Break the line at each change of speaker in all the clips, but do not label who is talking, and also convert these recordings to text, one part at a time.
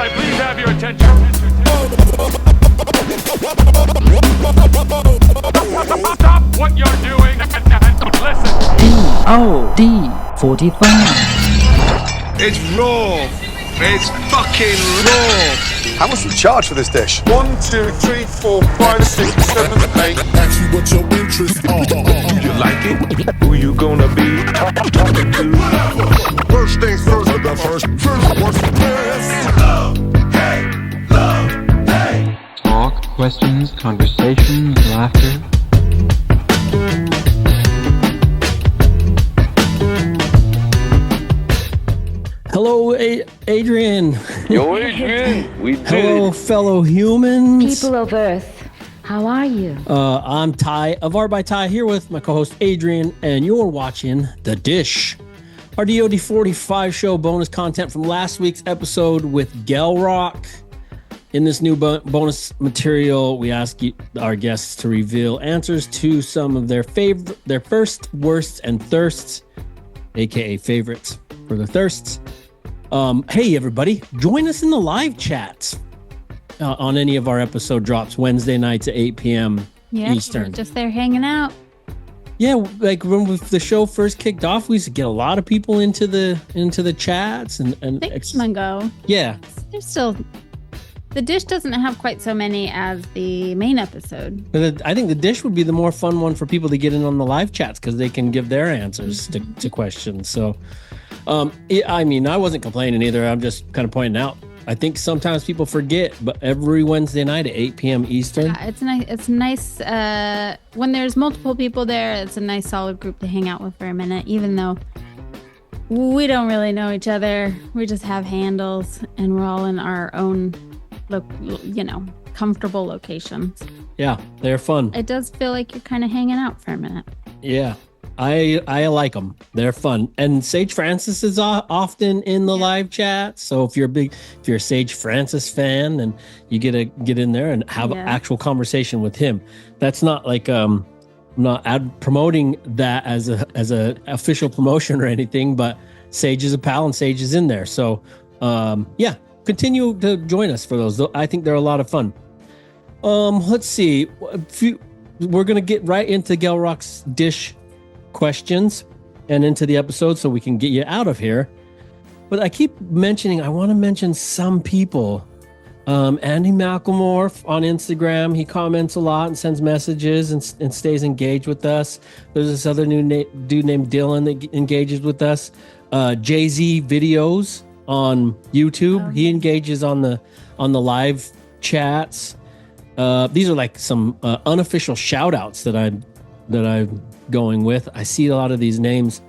I please have your attention? Stop what you're doing and listen.
DOD45.
It's raw. It's fucking raw.
How much do you charge for this dish?
1, 2, 3, 4, 5, 6, 7, 8.
Ask you what your interests are.
Do you like it? Who you gonna be talking to?
First things first, the first what's
Talk, questions, conversations, laughter.
Hello, Adrian.
Yo, Adrian. We did
Hello,
it.
fellow humans.
People of Earth, how are you?
I'm Ty of Art by Ty here with my co-host Adrian, and you're watching The Dish, our DOD45 show bonus content from last week's episode with Gelrock. In this new bonus material, we ask our guests to reveal answers to some of their first, worsts, and thirsts, aka favorites for the thirsts. Hey, everybody, join us in the live chats on any of our episode drops Wednesday nights at 8 p.m. Eastern.
We're just there hanging out.
Yeah, like when the show first kicked off, we used to get a lot of people into the chats and
Thanks, Mungo.
Yeah,
There's still the dish doesn't have quite so many as the main episode.
but I think the dish would be the more fun one for people to get in on the live chats because they can give their answers to questions. So, I mean, I wasn't complaining either. I'm just kind of pointing out. I think sometimes people forget, but every Wednesday night at 8 p.m. Eastern.
Yeah, it's nice. It's nice when there's multiple people there. It's a nice, solid group to hang out with for a minute, even though we don't really know each other. We just have handles, and we're all in our own, comfortable locations.
Yeah, they're fun.
It does feel like you're kind of hanging out for a minute.
Yeah, I like them. They're fun. And Sage Francis is often in the live chat. So if you're a Sage Francis fan, then you get to get in there and have an actual conversation with him. That's not like I'm not promoting that as a official promotion or anything, but Sage is a pal and Sage is in there. So yeah, continue to join us for those. I think they're a lot of fun. Let's see. We're gonna get right into Gelrock's dish questions and into the episode so we can get you out of here. But I keep mentioning, I want to mention some people. Andy Malcolmore on Instagram, he comments a lot and sends messages and stays engaged with us. There's this other new dude named Dylan that engages with us. Jay-Z videos on YouTube. He engages on the live chats. These are like some unofficial shout outs that I'm going with. I see a lot of these names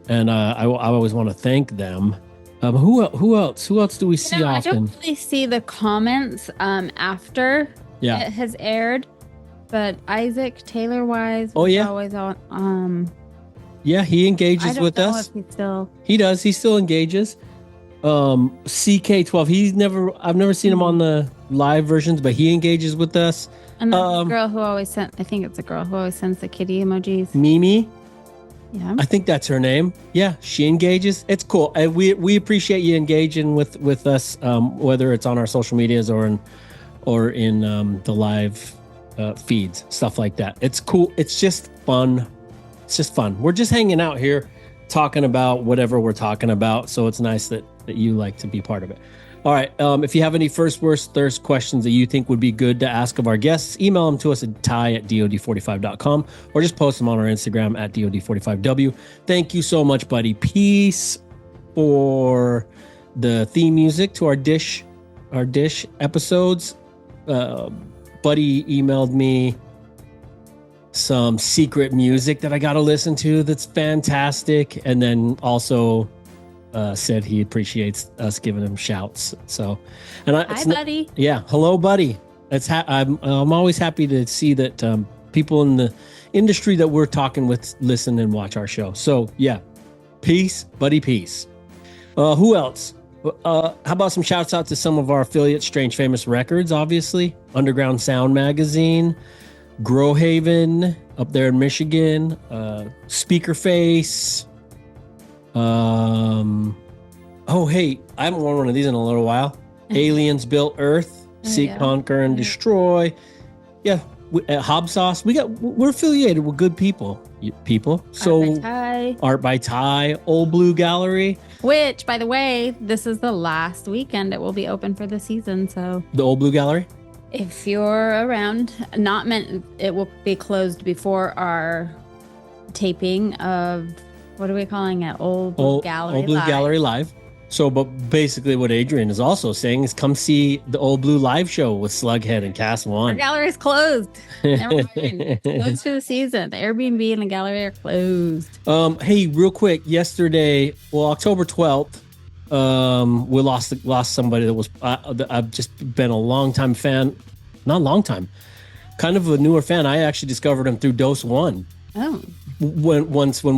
and I always want to thank them. Who else do we see often?
I don't really see the comments after it has aired, but Isaac Taylor Wise always on.
Yeah, he engages with us. He does. He still engages. CK12. I've never seen him on the live versions, but he engages with us.
And the girl who always sends the kitty emojis.
Mimi.
Yeah.
I think that's her name. Yeah, she engages. It's cool. We appreciate you engaging with us, whether it's on our social medias or in the live feeds, stuff like that. It's cool. It's just fun. We're just hanging out here talking about whatever we're talking about. So it's nice that you like to be part of it. All right. If you have any first, worst, thirst questions that you think would be good to ask of our guests, email them to us at ty@dod45.com or just post them on our Instagram at dod45w. Thank you so much, buddy. Peace for the theme music to our dish episodes. Buddy emailed me some secret music that I got to listen to that's fantastic. And then also said he appreciates us giving him shouts. So,
hi, buddy.
Yeah, hello, buddy. I'm always happy to see that people in the industry that we're talking with listen and watch our show. So, yeah, peace, buddy, peace. Who else? How about some shouts out to some of our affiliates? Strange Famous Records, obviously. Underground Sound Magazine. Growhaven up there in Michigan. Speakerface. Oh, hey, I haven't worn one of these in a little while. Aliens Built Earth, Seek,
yeah.
Conquer, and Destroy. Yeah, Hob Sauce. We're affiliated with good people. So Art by Ty, Old Blue Gallery.
Which, by the way, this is the last weekend it will be open for the season. So
The Old Blue Gallery.
if you're around, not meant it will be closed before our taping of, what are we calling it? Old Blue Gallery
Old Blue
Live.
Gallery Live. So, but basically what Adrian is also saying is come see the Old Blue live show with Slughead and Cast
Our
One.
gallery is closed. Never mind. Closed for the season. The Airbnb and the gallery are closed.
Hey, real quick, yesterday, October 12th, we lost somebody that was, I've just been a long time fan, not long time, kind of a newer fan. I actually discovered him through Dose One.
Oh.
When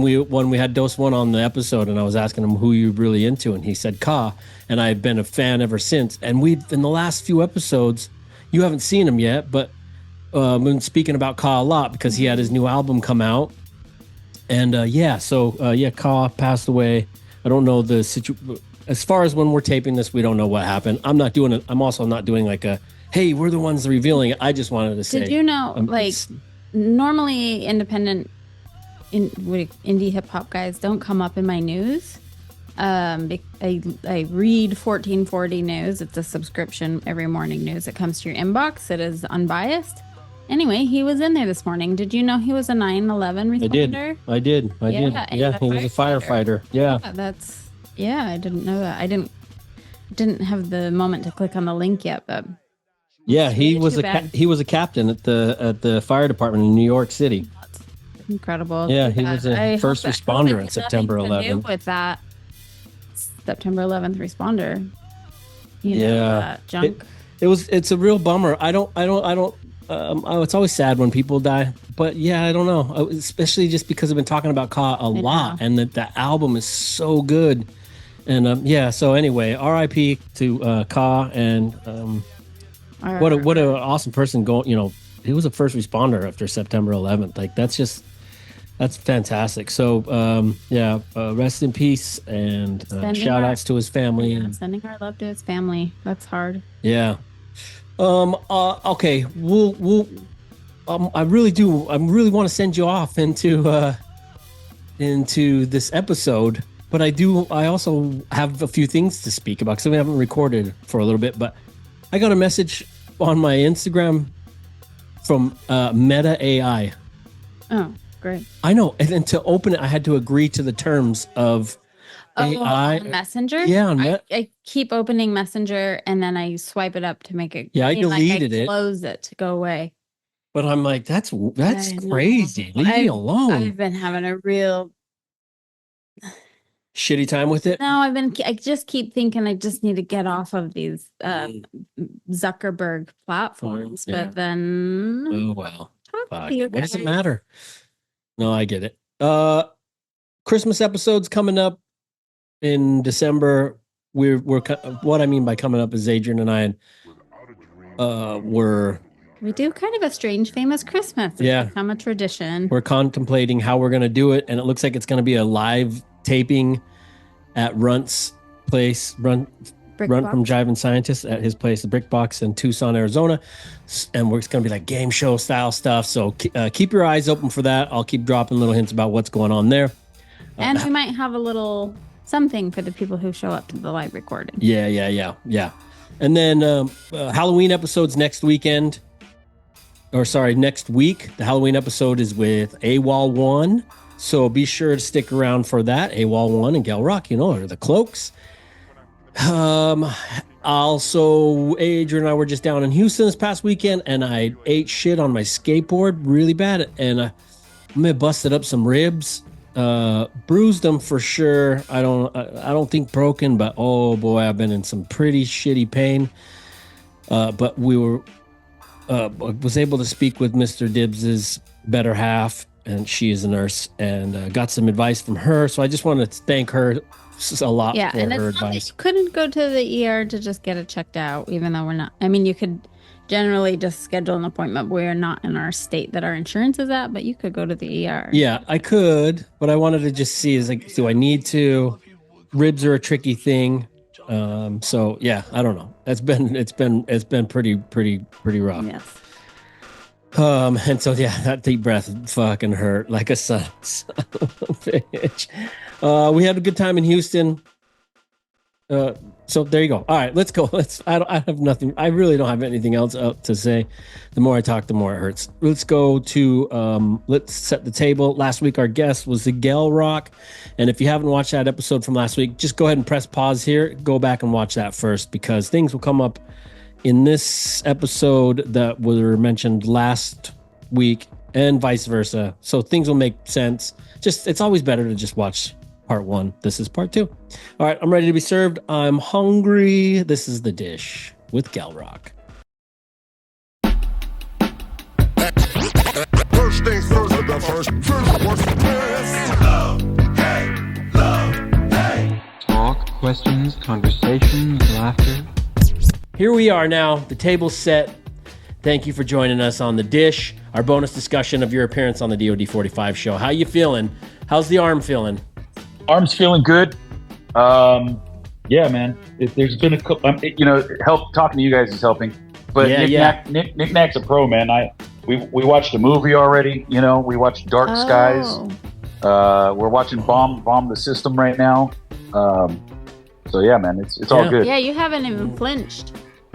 we had Dose One on the episode, and I was asking him who you're really into, and he said Ka, and I've been a fan ever since. And in the last few episodes, you haven't seen him yet, but we've been speaking about Ka a lot because he had his new album come out, and Ka passed away. I don't know the situation as far as when we're taping this. We don't know what happened. I'm not doing it. I'm also not doing like a hey, we're the ones revealing it. I just wanted to say.
Did you know, normally independent indie hip hop guys don't come up in my news. I read 1440 News. It's a subscription every morning news. It comes to your inbox. It is unbiased. Anyway, he was in there this morning. Did you know he was a 9/11 responder?
I did. Yeah, he was a firefighter. Yeah.
I didn't know that. I didn't have the moment to click on the link yet, but
yeah, he was a captain at the fire department in New York City.
Incredible.
Yeah, he was a first responder on September 11th.
With that September 11th responder, that junk.
It's a real bummer. It's always sad when people die, but yeah, I don't know, especially just because I've been talking about Ka a lot, and that the album is so good, and so anyway, R.I.P. to Ka, and what an awesome person. He was a first responder after September 11th. Like that's fantastic. So rest in peace, and shout outs to his family.
Yeah, sending our love to his family. That's hard.
Yeah. Okay. I really want to send you off into this episode, but I also have a few things to speak about because we haven't recorded for a little bit, but I got a message on my Instagram from Meta AI.
Oh, great.
I know. And then to open it, I had to agree to the terms of AI.
On Messenger?
Yeah.
I keep opening Messenger and then I swipe it up to make it.
Yeah, I deleted it.
Close it to go away.
But I'm like, that's crazy. Leave me alone.
I've been having a real
shitty time with it.
No, I just keep thinking I just need to get off of these Zuckerberg platforms.
Yeah.
But then
Oh well.
What
does it matter? No, I get it. Christmas episodes coming up in December. We're what I mean by coming up is Adrian and I
we do kind of a strange famous Christmas. It's become a tradition.
We're contemplating how we're going to do it, and it looks like it's going to be a live taping at Runt's place, Runt from Jiving Scientist at his place, the Brick Box in Tucson, Arizona, and it's going to be like game show style stuff. So keep your eyes open for that. I'll keep dropping little hints about what's going on there,
and we might have a little something for the people who show up to the live recording.
Yeah. And then Halloween episodes next week. The Halloween episode is with AWOL 1. So be sure to stick around for that. AWOL 1 and Gal Rock, are the Cloaks. Also, Adrian and I were just down in Houston this past weekend, and I ate shit on my skateboard really bad, and I may have busted up some ribs, bruised them for sure. I don't think broken, but oh boy, I've been in some pretty shitty pain. But we was able to speak with Mr. Dibbs's better half, and she is a nurse, and got some advice from her. So I just wanted to thank her a lot for her advice.
You couldn't go to the ER to just get it checked out, even though we're not. I mean, you could generally just schedule an appointment. But we're not in our state that our insurance is at, but you could go to the ER.
Yeah, I could, but I wanted to just see, do I need to? Ribs are a tricky thing. So yeah, I don't know. It's been pretty rough.
Yes.
And so yeah, that deep breath fucking hurt like a son of a bitch. We had a good time in Houston. So there you go. All right, let's go. I have nothing. I really don't have anything else to say. The more I talk, the more it hurts. Let's go to let's set the table. Last week our guest was Zigel Rock, and if you haven't watched that episode from last week, just go ahead and press pause here. Go back and watch that first, because things will come up in this episode that were mentioned last week and vice versa. So things will make sense. It's always better to just watch part one. This is part two. All right, I'm ready to be served. I'm hungry. This is The Dish with Gelrock.
First things first, the first what's
Talk, questions, conversations, laughter.
Here we are now. The table's set. Thank you for joining us on The Dish, our bonus discussion of your appearance on the DOD45 Show. How you feeling? How's the arm feeling?
Arm's feeling good. Yeah, man. There's been a couple. Help talking to you guys is helping. But Nick Nack's a pro, man. We watched a movie already. We watched Dark Skies. We're watching Bomb the System right now. So yeah, man, it's all good.
Yeah, you haven't even flinched.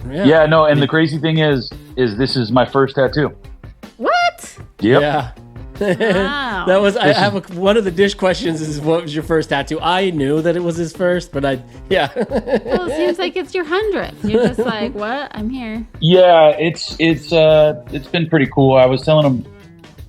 Yeah, no. And the crazy thing is this is my first tattoo.
What?
Yep.
Yeah.
Wow.
That was. I have one of the dish questions is, what was your first tattoo? I knew that it was his first, but Well,
it seems like it's your 100th. You're just like, what? I'm here.
Yeah, it's been pretty cool. I was telling him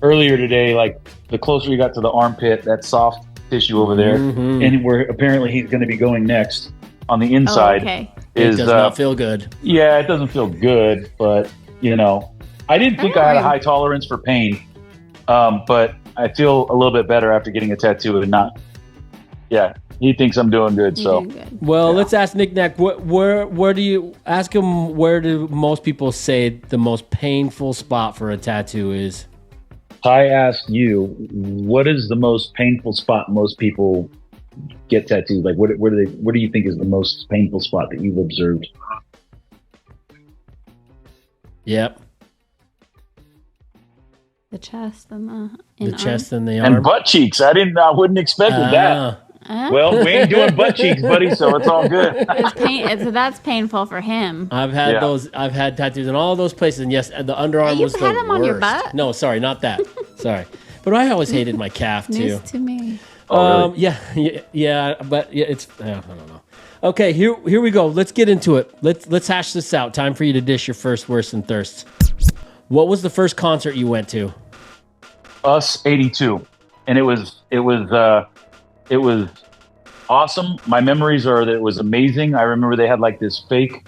earlier today, like the closer you got to the armpit, that soft tissue over there, and where apparently he's going to be going next on the inside.
Oh, okay.
It does not feel good.
Yeah, it doesn't feel good, but I didn't think I had a high tolerance for pain. But I feel a little bit better after getting a tattoo and not. Yeah, he thinks I'm doing good. So,
well, let's ask Nick Nack. Where do you ask him? Where do most people say the most painful spot for a tattoo is?
I asked you, what is the most painful spot most people get tattooed? Like, what do you think is the most painful spot that you've observed?
Yep.
The chest and
the chest and the arm.
And butt cheeks. I wouldn't expect that. Well, we ain't doing butt cheeks, buddy, so it's all good.
That's painful for him.
I've had those. I've had tattoos in all those places, and yes, the underarm was the worst. You had them on your butt? No, sorry, not that. Sorry, but I always hated my calf too.
News to me.
Really?
Yeah, but it's. I don't know. Okay, here we go. Let's get into it. Let's hash this out. Time for you to dish your first worst and thirsts. What was the first concert you went to?
Us 82, and it was awesome. My memories are that it was amazing. I remember they had like this fake,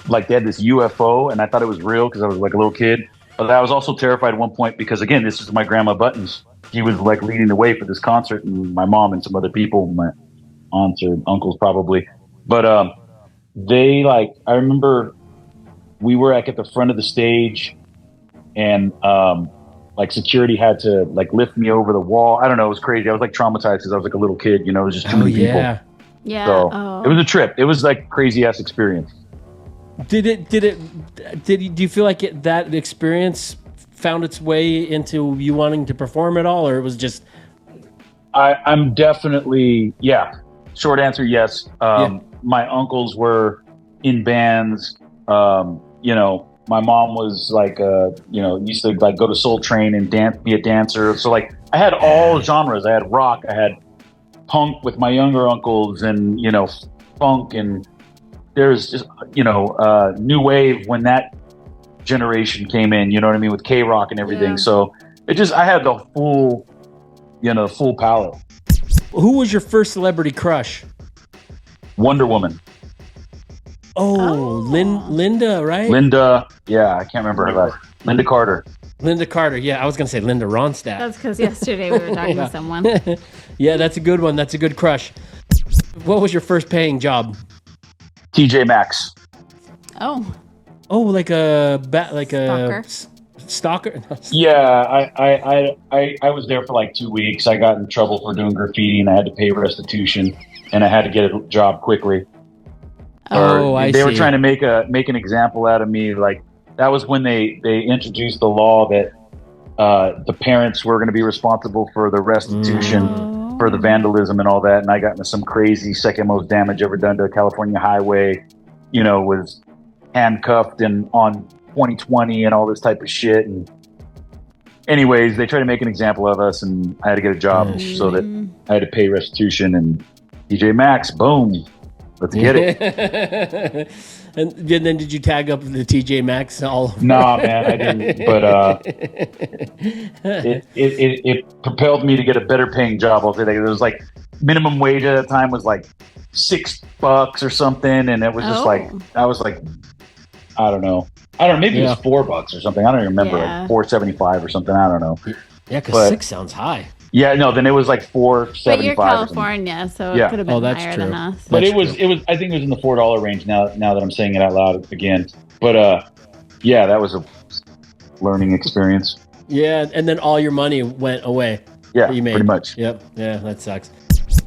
like they had this UFO, and I thought it was real because I was like a little kid. But I was also terrified at one point because, again, this is my grandma Buttons. She was like leading the way for this concert, and my mom and some other people, my aunts or uncles probably. But I remember we were at the front of the stage. And like security had to like lift me over the wall. I don't know. It was crazy. I was like traumatized because I was like a little kid. It was just too many people.
Yeah.
So it was a trip. It was like crazy ass experience.
Do you feel like that experience found its way into you wanting to perform at all, or it was just?
I'm definitely Short answer, yes. My uncles were in bands. My mom was like, used to like go to Soul Train and be a dancer. So like I had all genres. I had rock, I had punk with my younger uncles and, funk. And there's just, new wave when that generation came in, you know what I mean? With K-Rock and everything. Yeah. So I had the full palette.
Who was your first celebrity crush?
Wonder Woman.
Linda, right?
Linda, I can't remember her last. Linda Carter.
Linda Carter, I was going to say Linda Ronstadt.
That's because yesterday we were talking to someone.
Yeah, that's a good one. That's a good crush. What was your first paying job?
TJ Maxx.
Oh,
like a stalker?
Yeah, I was there for like 2 weeks. I got in trouble for doing graffiti and I had to pay restitution and I had to get a job quickly.
Oh, I see.
They were trying to make an example out of me. Like that was when they introduced the law that the parents were going to be responsible for the restitution for the vandalism and all that. And I got into some crazy second most damage ever done to a California highway. You know, was handcuffed and on 2020 and all this type of shit. And anyways, they tried to make an example of us, and I had to get a job so that I had to pay restitution. And TJ Maxx, boom, let's get it.
And then did you tag up the TJ Maxx all?
Nah, man, I didn't. But it propelled me to get a better paying job. I'll say that. It was like minimum wage at the time was like $6 or something, and it was just like I was like, I don't know, maybe it was $4 or something. I don't even remember, like $4.75 or something. I don't know.
Yeah, because 6 sounds high.
Yeah, no, then it was like $4.75.
But you're California, so it could have been higher than us.
But it was. I think it was in the $4 range. Now that I'm saying it out loud again. But yeah, that was a learning experience.
Yeah, and then all your money went away.
Yeah,
you made.
Pretty much.
Yep. Yeah, that sucks.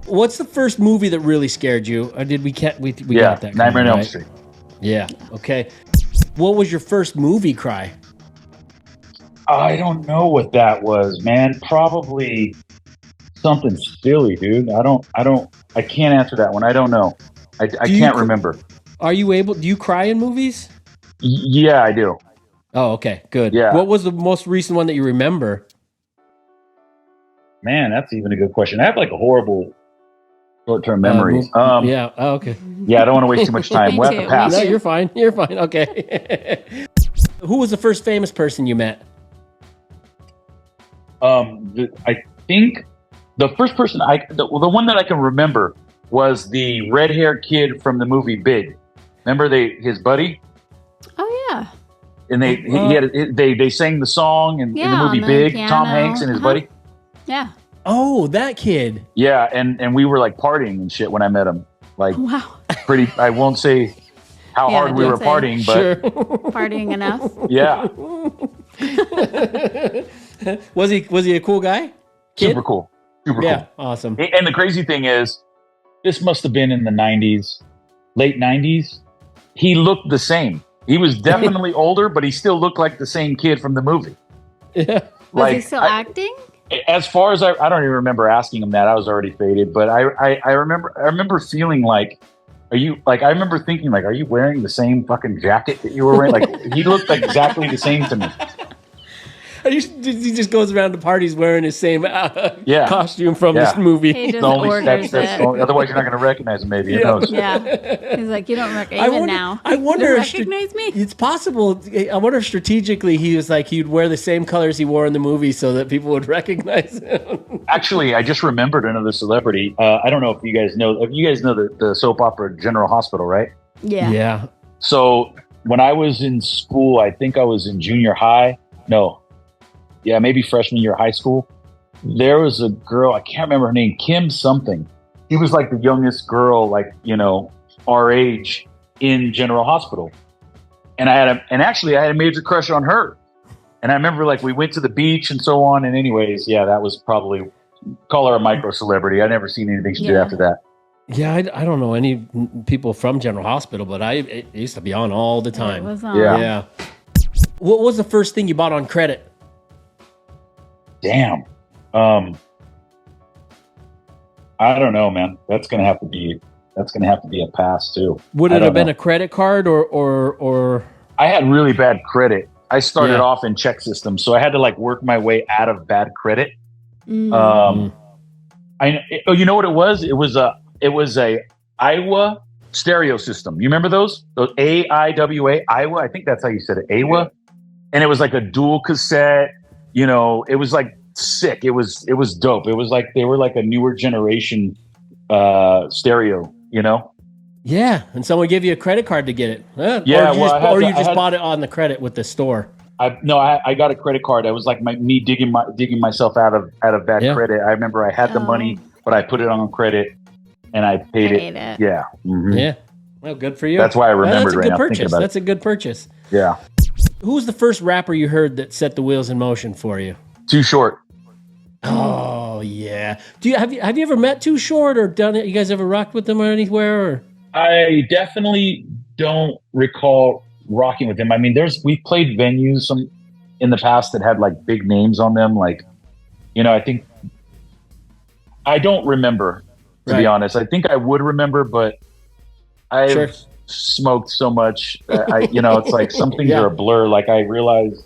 What's the first movie that really scared you? Or did we got that?
Nightmare on Elm Street.
Yeah. Okay. What was your first movie cry?
I don't know what that was, man. Probably something silly, dude. I can't answer that one. I don't know. I can't remember.
Do you cry in movies?
Yeah, I do.
Oh, okay. Good.
Yeah.
What was the most recent one that you remember?
Man, that's even a good question. I have like a horrible short-term memory.
Yeah. Oh, okay.
Yeah, I don't want to waste too much time. We'll have to pass.
No, you're fine. You're fine. Okay. Who was the first famous person you met?
I think the first person the one that I can remember was the red-haired kid from the movie Big. Remember his buddy?
Oh yeah.
And they sang the song in the movie Big.
Piano.
Tom Hanks and his buddy.
Yeah.
Oh, that kid.
Yeah, and we were like partying and shit when I met him. Like,
wow.
Pretty. I won't say how hard we were partying, but
sure.
Partying enough.
Yeah.
Was he a cool guy? Kid?
Super cool. Super cool.
Yeah, awesome.
And the crazy thing is, this must have been in the 90s, late 90s. He looked the same. He was definitely older, but he still looked like the same kid from the movie.
Yeah.
Was he still acting?
As far as I don't even remember asking him that. I was already faded, but I remember feeling like, I remember thinking like, are you wearing the same fucking jacket that you were wearing? Like, he looked exactly the same to me.
He just goes around to parties wearing his same costume from this movie.
He just orders it.
Otherwise, you're not going to recognize him. Maybe. Who knows?
Yeah. He's like, you don't recognize now.
I wonder
if recognize me.
It's possible. I wonder if strategically he was like he'd wear the same colors he wore in the movie so that people would recognize him.
Actually, I just remembered another celebrity. I don't know if you guys know. If you guys know the soap opera General Hospital, right?
Yeah.
Yeah.
So when I was in school, I think I was in junior high. No. Yeah, maybe freshman year of high school. There was a girl, I can't remember her name, Kim something. She was like the youngest girl, like, our age in General Hospital. And I had a major crush on her. And I remember like we went to the beach and so on. And anyways, yeah, that was probably, call her a micro celebrity. I never seen anything she did after that.
Yeah, I don't know any people from General Hospital, but it used to be on all the time.
It was on.
Yeah. What was the first thing you bought on credit?
Damn. I don't know, man. That's gonna have to be a pass too.
Would it have been a credit card or?
I had really bad credit. I started off in check system, so I had to like work my way out of bad credit. You know what it was? It was a Iowa stereo system. You remember those? Those AIWA, Iowa. I think that's how you said it, Iowa. And it was like a dual cassette. It was like sick. It was dope. It was like they were like a newer generation stereo.
Yeah, and someone gave you a credit card to get it.
Or
you just bought it on the credit with the store.
I got a credit card. That was like me digging myself out of bad credit. I remember I had the money, but I put it on credit and I paid it. Yeah. Mm-hmm.
Yeah. Well, good for you.
That's why I remembered.
That's a good purchase. That's a good purchase.
Yeah.
Who was the first rapper you heard that set the wheels in motion for you?
Too Short.
Oh yeah. Have you ever met Too Short or done it? You guys ever rocked with them or anywhere? Or?
I definitely don't recall rocking with him. I mean, we played venues in the past that had like big names on them. Like, I think I don't remember, to be honest. I think I would remember, but I've smoked so much. It's like some things are a blur. Like I realized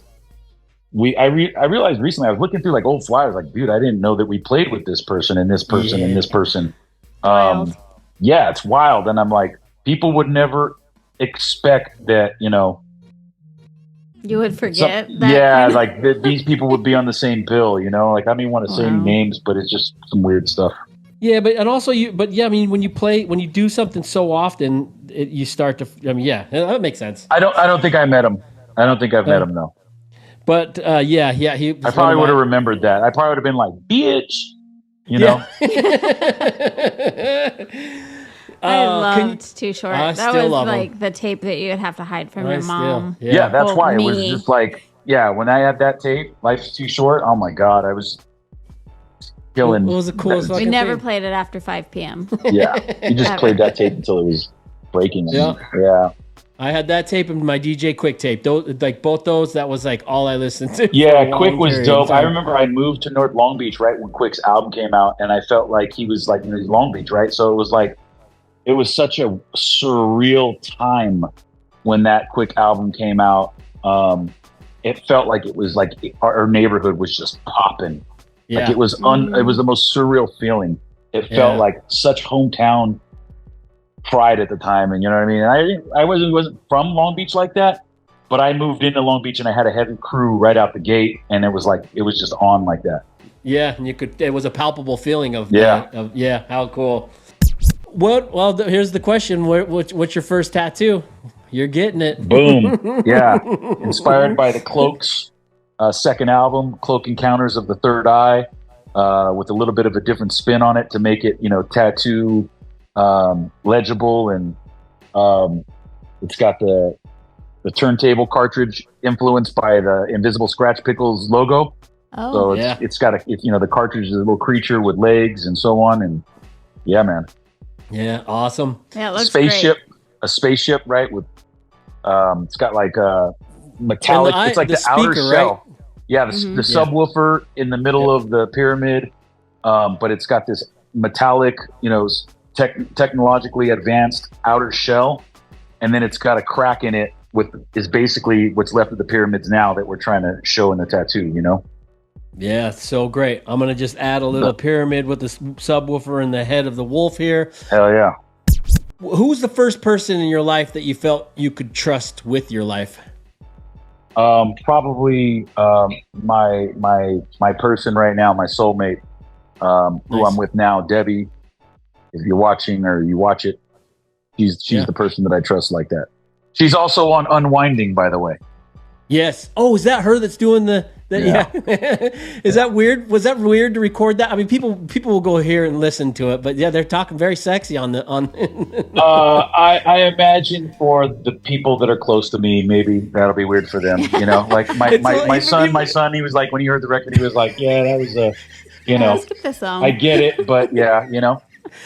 recently I was looking through like old flyers. Like, dude, I didn't know that we played with this person and this person and this person. Yeah, it's wild. And I'm like, people would never expect that,
you would forget that.
Like these people would be on the same bill, like I don't even want to say any names, but it's just some weird stuff.
Yeah, but I mean, when you do something so often, you start to, that makes sense.
I don't think I met him. I don't think I've met him, though.
But I
probably would have remembered that. I probably would have been like, bitch,
I loved Too Short. That was like the tape that you would have to hide from your mom.
That's why it was just like, when I had that tape, Life's Too Short. Oh my God, I was killing.
What was the coolest?
We never played it after 5 p.m.
Yeah, you just played that tape until it was breaking. Yeah.
I had that tape and my DJ Quick tape. Those, like both those, that was like all I listened to.
Yeah, Quick was dope. I remember I moved to North Long Beach right when Quick's album came out, and I felt like he was like in Long Beach, right? So it was such a surreal time when that Quick album came out. It felt like it was like our neighborhood was just popping. Yeah. Like it was it was the most surreal feeling. It felt like such hometown pride at the time, and you know what I mean. And I wasn't from Long Beach like that, but I moved into Long Beach and I had a heavy crew right out the gate, and it was just on like that.
Yeah, and it was a palpable feeling of how cool. Well, here's the question: what's your first tattoo? You're getting it.
Boom. Yeah, inspired by the Cloaks second album, Cloak Encounters of the Third Eye, with a little bit of a different spin on it to make it tattoo legible, and it's got the turntable cartridge influenced by the Invisible Scratch Pickles logo. So it's got the cartridge is a little creature with legs and so on, and yeah, man.
Yeah, awesome.
Yeah, it looks
spaceship,
great.
A spaceship, right? With it's got like a metallic. It's like the outer shell. Right? Yeah, the subwoofer in the middle of the pyramid, but it's got this metallic, technologically advanced outer shell, and then it's got a crack in it is basically what's left of the pyramids now that we're trying to show in the tattoo.
Yeah, so great. I'm gonna just add a little pyramid with the subwoofer and the head of the wolf here.
Hell yeah.
Who's the first person in your life that you felt you could trust with your life?
Probably my person right now, my soulmate, who I'm with now, Debbie. If you're watching or you watch it, she's the person that I trust like that. She's also on Unwinding, by the way.
Yes. Oh, is that her that's doing the? Yeah. Is that weird? Was that weird to record that? I mean, people will go here and listen to it, but yeah, they're talking very sexy on.
I imagine for the people that are close to me, maybe that'll be weird for them. Like my son, he was like, when he heard the record, he was like, yeah, that was
let's skip this song.
I get it, but yeah,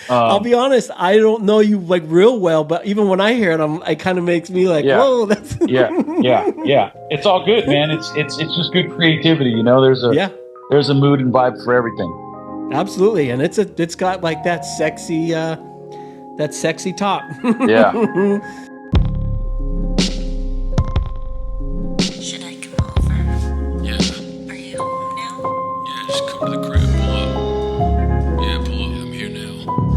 I'll be honest, I don't know you like real well, but even when I hear it, it kind of makes me like, whoa, that's
yeah. It's all good, man. It's just good creativity, There's a mood and vibe for everything.
Absolutely, and it's got like that sexy top.
Yeah.
Should I come over? Yeah. Are you home now?
Yeah, just come to the crib. Pull up. Yeah, pull up. I'm here now.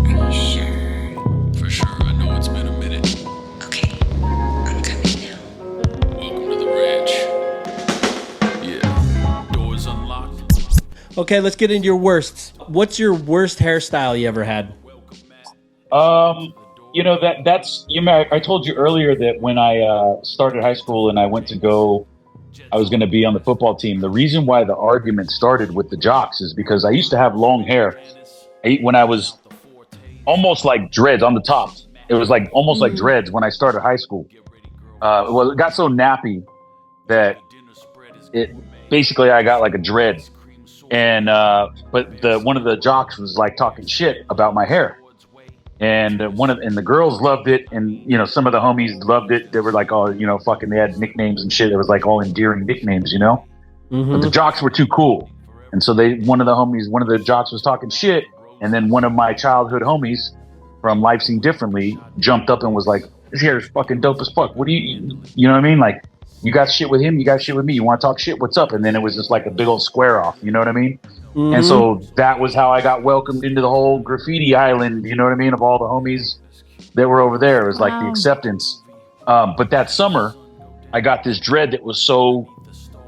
Are you sure?
For sure. I know it's been a minute.
Okay. I'm coming now.
Welcome to the ranch. Yeah. Doors unlocked.
Okay, let's get into your worsts. What's your worst hairstyle you ever had?
That's I told you earlier that when I started high school and I went to I was going to be on the football team. The reason why the argument started with the jocks is because I used to have long hair when I was almost like dreads on the top. It was like almost like dreads when I started high school. It got so nappy that basically I got like a dread. And but one of the jocks was like talking shit about my hair. And and the girls loved it, and you know, some of the homies loved it. They were like, oh, you know, fucking, they had nicknames and shit. It was like all endearing nicknames, you know. But the jocks were too cool, and so one of the jocks was talking shit, and then one of my childhood homies from Life Seen Differently jumped up and was like, "This hair is fucking dope as fuck. What do you know what I mean? Like, you got shit with him, you got shit with me. You want to talk shit? What's up?" And then it was just like a big old square off. You know what I mean? And so that was how I got welcomed into the whole graffiti island, you know what I mean, of all the homies that were over there. It was like the acceptance. But that summer, I got this dread that was so,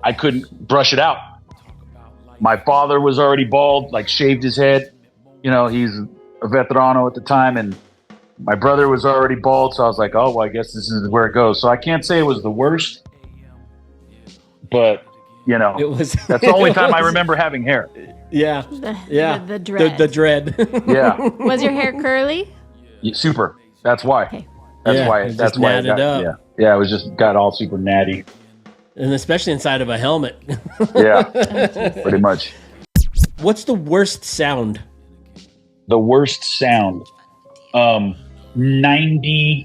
I couldn't brush it out. My father was already bald, like shaved his head. You know, he's a veterano at the time, and my brother was already bald. So I was like, oh, well, I guess this is where it goes. So I can't say it was the worst, but you know, that's the only time I remember having hair.
Yeah.
The dread.
The dread.
Yeah.
Was your hair curly?
Yeah, super. That's why.
Okay.
That's why. That's why it got,
up.
Yeah. It was just got all super natty.
And especially inside of a helmet.
Yeah. Pretty much.
What's the worst sound?
The worst sound. 95%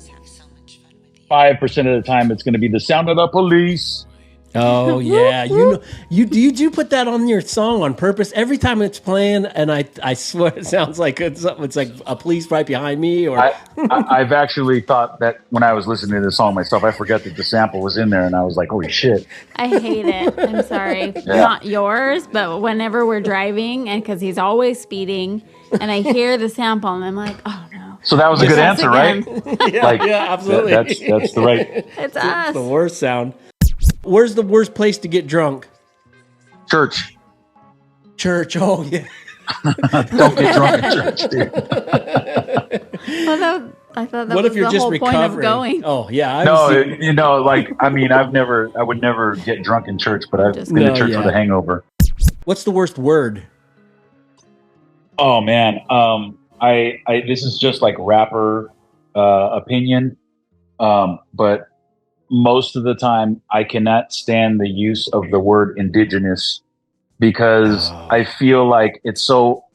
of the time, it's going to be the sound of the police.
Oh yeah, you know, you do put that on your song on purpose every time it's playing, and I swear it sounds like it's like a police right behind me. Or
I've actually thought that when I was listening to the song myself, I forgot that the sample was in there, and I was like, holy shit.
I hate it. I'm sorry, not yours, but whenever we're driving, and because he's always speeding, and I hear the sample, and I'm like, oh no.
So that was a good answer, right?
yeah, absolutely.
That's the right.
It's us.
The worst sound. Where's the worst place to get drunk?
Church.
Oh yeah.
Don't get drunk at church, dude.
Well, I thought that
what
was
if you're
the
just
whole
recovering?
point of going.
Oh yeah.
You know, like, I mean, I would never get drunk in church, but I've been to church with a hangover.
What's the worst word?
Oh man, I this is just like rapper opinion, but most of the time I cannot stand the use of the word indigenous because I feel like it's so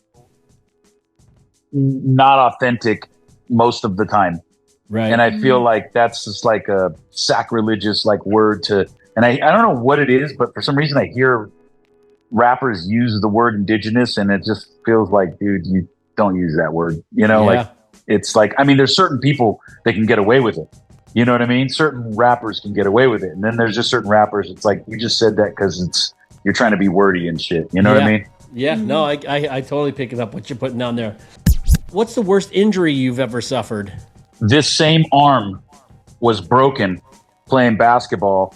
not authentic most of the time.
Right.
And I feel like that's just like a sacrilegious like word to, and I don't know what it is, but for some reason I hear rappers use the word indigenous and it just feels like, dude, you don't use that word, you know, like it's like, I mean, there's certain people that can get away with it. You know what I mean? Certain rappers can get away with it. And then there's just certain rappers, it's like, you just said that because you're trying to be wordy and shit. You know what I mean?
Yeah, no, I totally pick it up what you're putting down there. What's the worst injury you've ever suffered?
This same arm was broken playing basketball,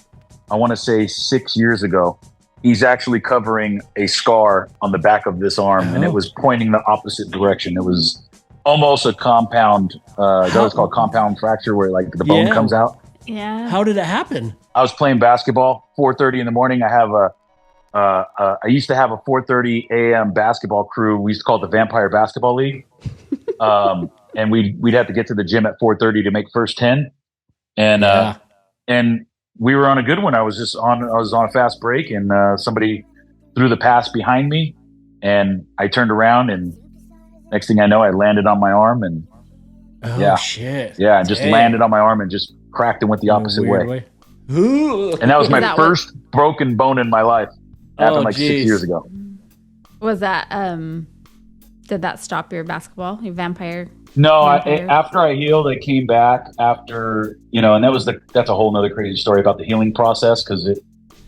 I want to say 6 years ago. He's actually covering a scar on the back of this arm, and it was pointing the opposite direction. It was almost a compound, that was called compound fracture, where like the bone comes out.
Yeah.
How did it happen?
I was playing basketball, 4:30 in the morning. I used to have a 4:30 a.m. basketball crew. We used to call it the Vampire Basketball League. And we'd have to get to the gym at 4:30 to make first 10. And we were on a good one. I was on a fast break, and somebody threw the pass behind me, and I turned around, and next thing I know, I landed on my arm, and
shit.
Yeah, I just landed on my arm and just cracked and went the opposite way. And that was my first broken bone in my life. Happened 6 years ago.
Was that did that stop your basketball, your vampire?
No, after I healed, I came back after, and that's a whole nother crazy story about the healing process, because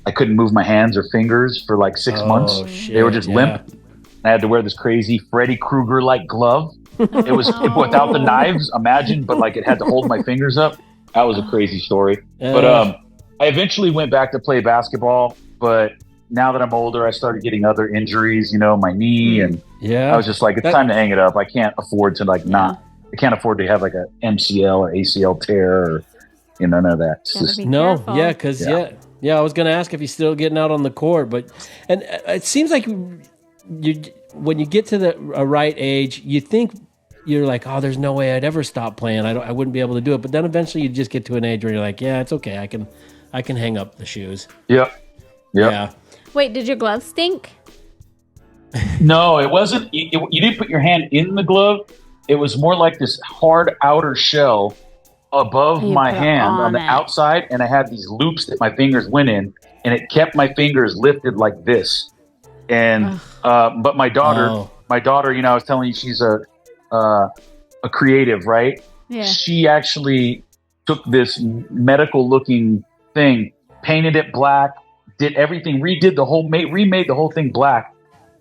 I couldn't move my hands or fingers for like 6 months.
Shit,
they were just limp. I had to wear this crazy Freddy Krueger-like glove. It was without the knives, imagine, but like it had to hold my fingers up. That was a crazy story. But I eventually went back to play basketball, but now that I'm older, I started getting other injuries, my knee, and I was just like, it's time to hang it up. I can't afford to I can't afford to have like a MCL or ACL tear or, none of that.
I was going to ask if he's still getting out on the court, and it seems like when you get to a right age, you think you're like, oh, there's no way I'd ever stop playing. I wouldn't be able to do it. But then eventually you just get to an age where you're like, yeah, it's okay. I can hang up the shoes.
Yep.
Yeah.
Wait, did your gloves stink?
No, it wasn't. You didn't put your hand in the glove. it was more like this hard outer shell above
You
my
put it
hand
on
on the
it.
outside, and I had these loops that my fingers went in, and it kept my fingers lifted like this. And but my daughter, you know, I was telling you, she's a creative, right?
Yeah.
She actually took this medical looking thing, painted it black, did everything, remade the whole thing black,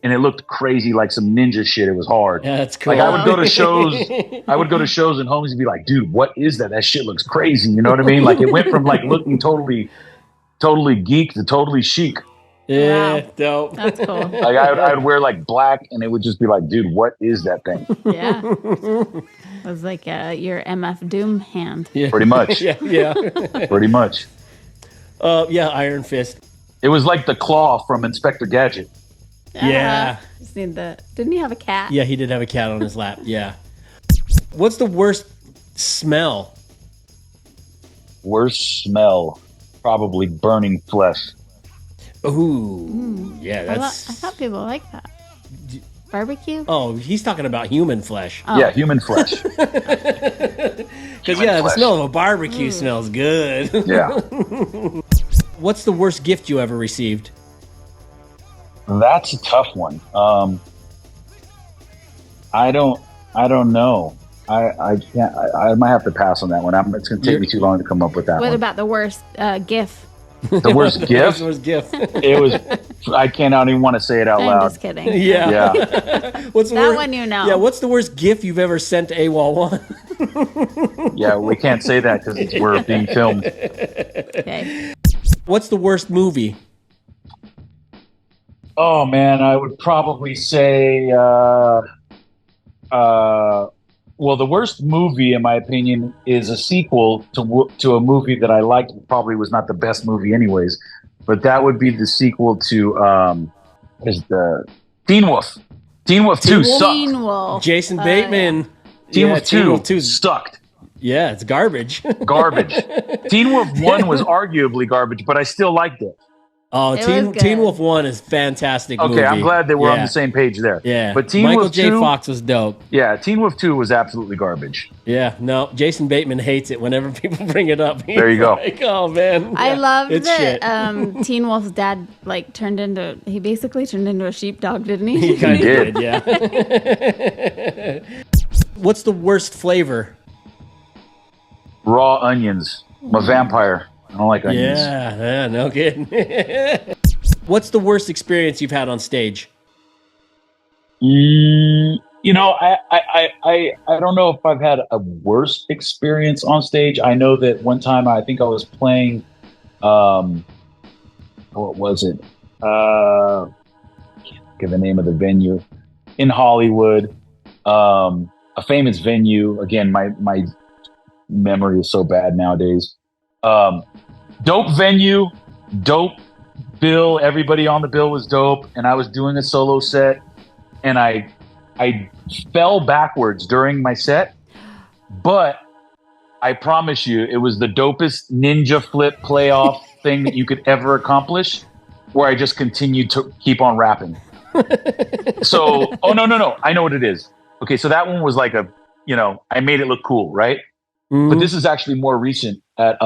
and it looked crazy, like some ninja shit. It was hard.
Yeah, that's cool.
Like I would go to shows, and homies would be like, "Dude, what is that? That shit looks crazy." You know what I mean? Like it went from like looking totally geek to totally chic.
Yeah,
Wow.
dope.
That's cool.
Like I'd wear like black, and it would just be like, "Dude, what is that thing?"
Yeah. It was like your MF Doom hand.
Yeah.
Pretty much.
yeah.
Pretty much.
Yeah, Iron Fist.
It was like the claw from Inspector Gadget.
Yeah.
Just need didn't he have a cat?
Yeah, he did have a cat on his lap. Yeah. What's the worst smell?
Worst smell, probably burning flesh.
Ooh. Yeah,
I
that's.
thought people like that. Barbecue?
Oh, he's talking about human flesh.
Oh.
Yeah, human flesh.
Because
Human
the
flesh.
smell of a barbecue smells good.
Yeah.
What's the worst gift you ever received?
That's a tough one. I don't know. I can't. I might have to pass on that one. It's going to take me too long to come up with that
What
one.
about the worst GIF?
The worst gift?
The worst gift.
It was. I cannot even want to say it out
I'm
loud.
just kidding.
Yeah. What's the
That
worst,
one you know.
Yeah. What's the worst gift you've ever sent to AWOL1?
Yeah, we can't say that because we're being filmed.
Okay.
What's the worst movie?
Oh man, I would probably say. Well, the worst movie, in my opinion, is a sequel to a movie that I liked. Probably was not the best movie, anyways. But that would be the sequel to is the Teen Wolf. Teen Wolf 2 sucked.
Teen Wolf.
Jason Bateman.
Teen
Yeah,
Wolf
Teen
2
Wolf 2
sucked.
Yeah, it's garbage.
Garbage. Teen Wolf 1 was arguably garbage, but I still liked it.
Oh,
It
Teen
was good.
Teen Wolf 1 is fantastic
Okay,
movie.
I'm glad that we're on
Yeah.
the same page there.
Yeah.
But Teen
Michael
Wolf
J.
2,
Fox was dope.
Yeah, Teen Wolf 2 was absolutely garbage.
Yeah, no, Jason Bateman hates it whenever people bring it up. He's
There you go.
Like, oh man.
I
Yeah,
love
it's
that
shit.
Teen Wolf's dad he basically turned into a sheepdog, didn't
He
he?
kind of
did.
did, yeah. What's the worst flavor?
Raw onions. I'm a vampire. I don't like onions.
Yeah, no kidding. What's the worst experience you've had on stage?
You know, I don't know if I've had a worse experience on stage. I know that one time I think I was playing, what was it? Can't think of the name of the venue in Hollywood. A famous venue. Again, my memory is so bad nowadays. Dope venue, dope bill. Everybody on the bill was dope, and I was doing a solo set, and I fell backwards during my set, but I promise you, it was the dopest ninja flip playoff thing that you could ever accomplish, where I just continued to keep on rapping. So, oh no, I know what it is. Okay, so that one was like I made it look cool, right?
Mm-hmm.
But this is actually more recent at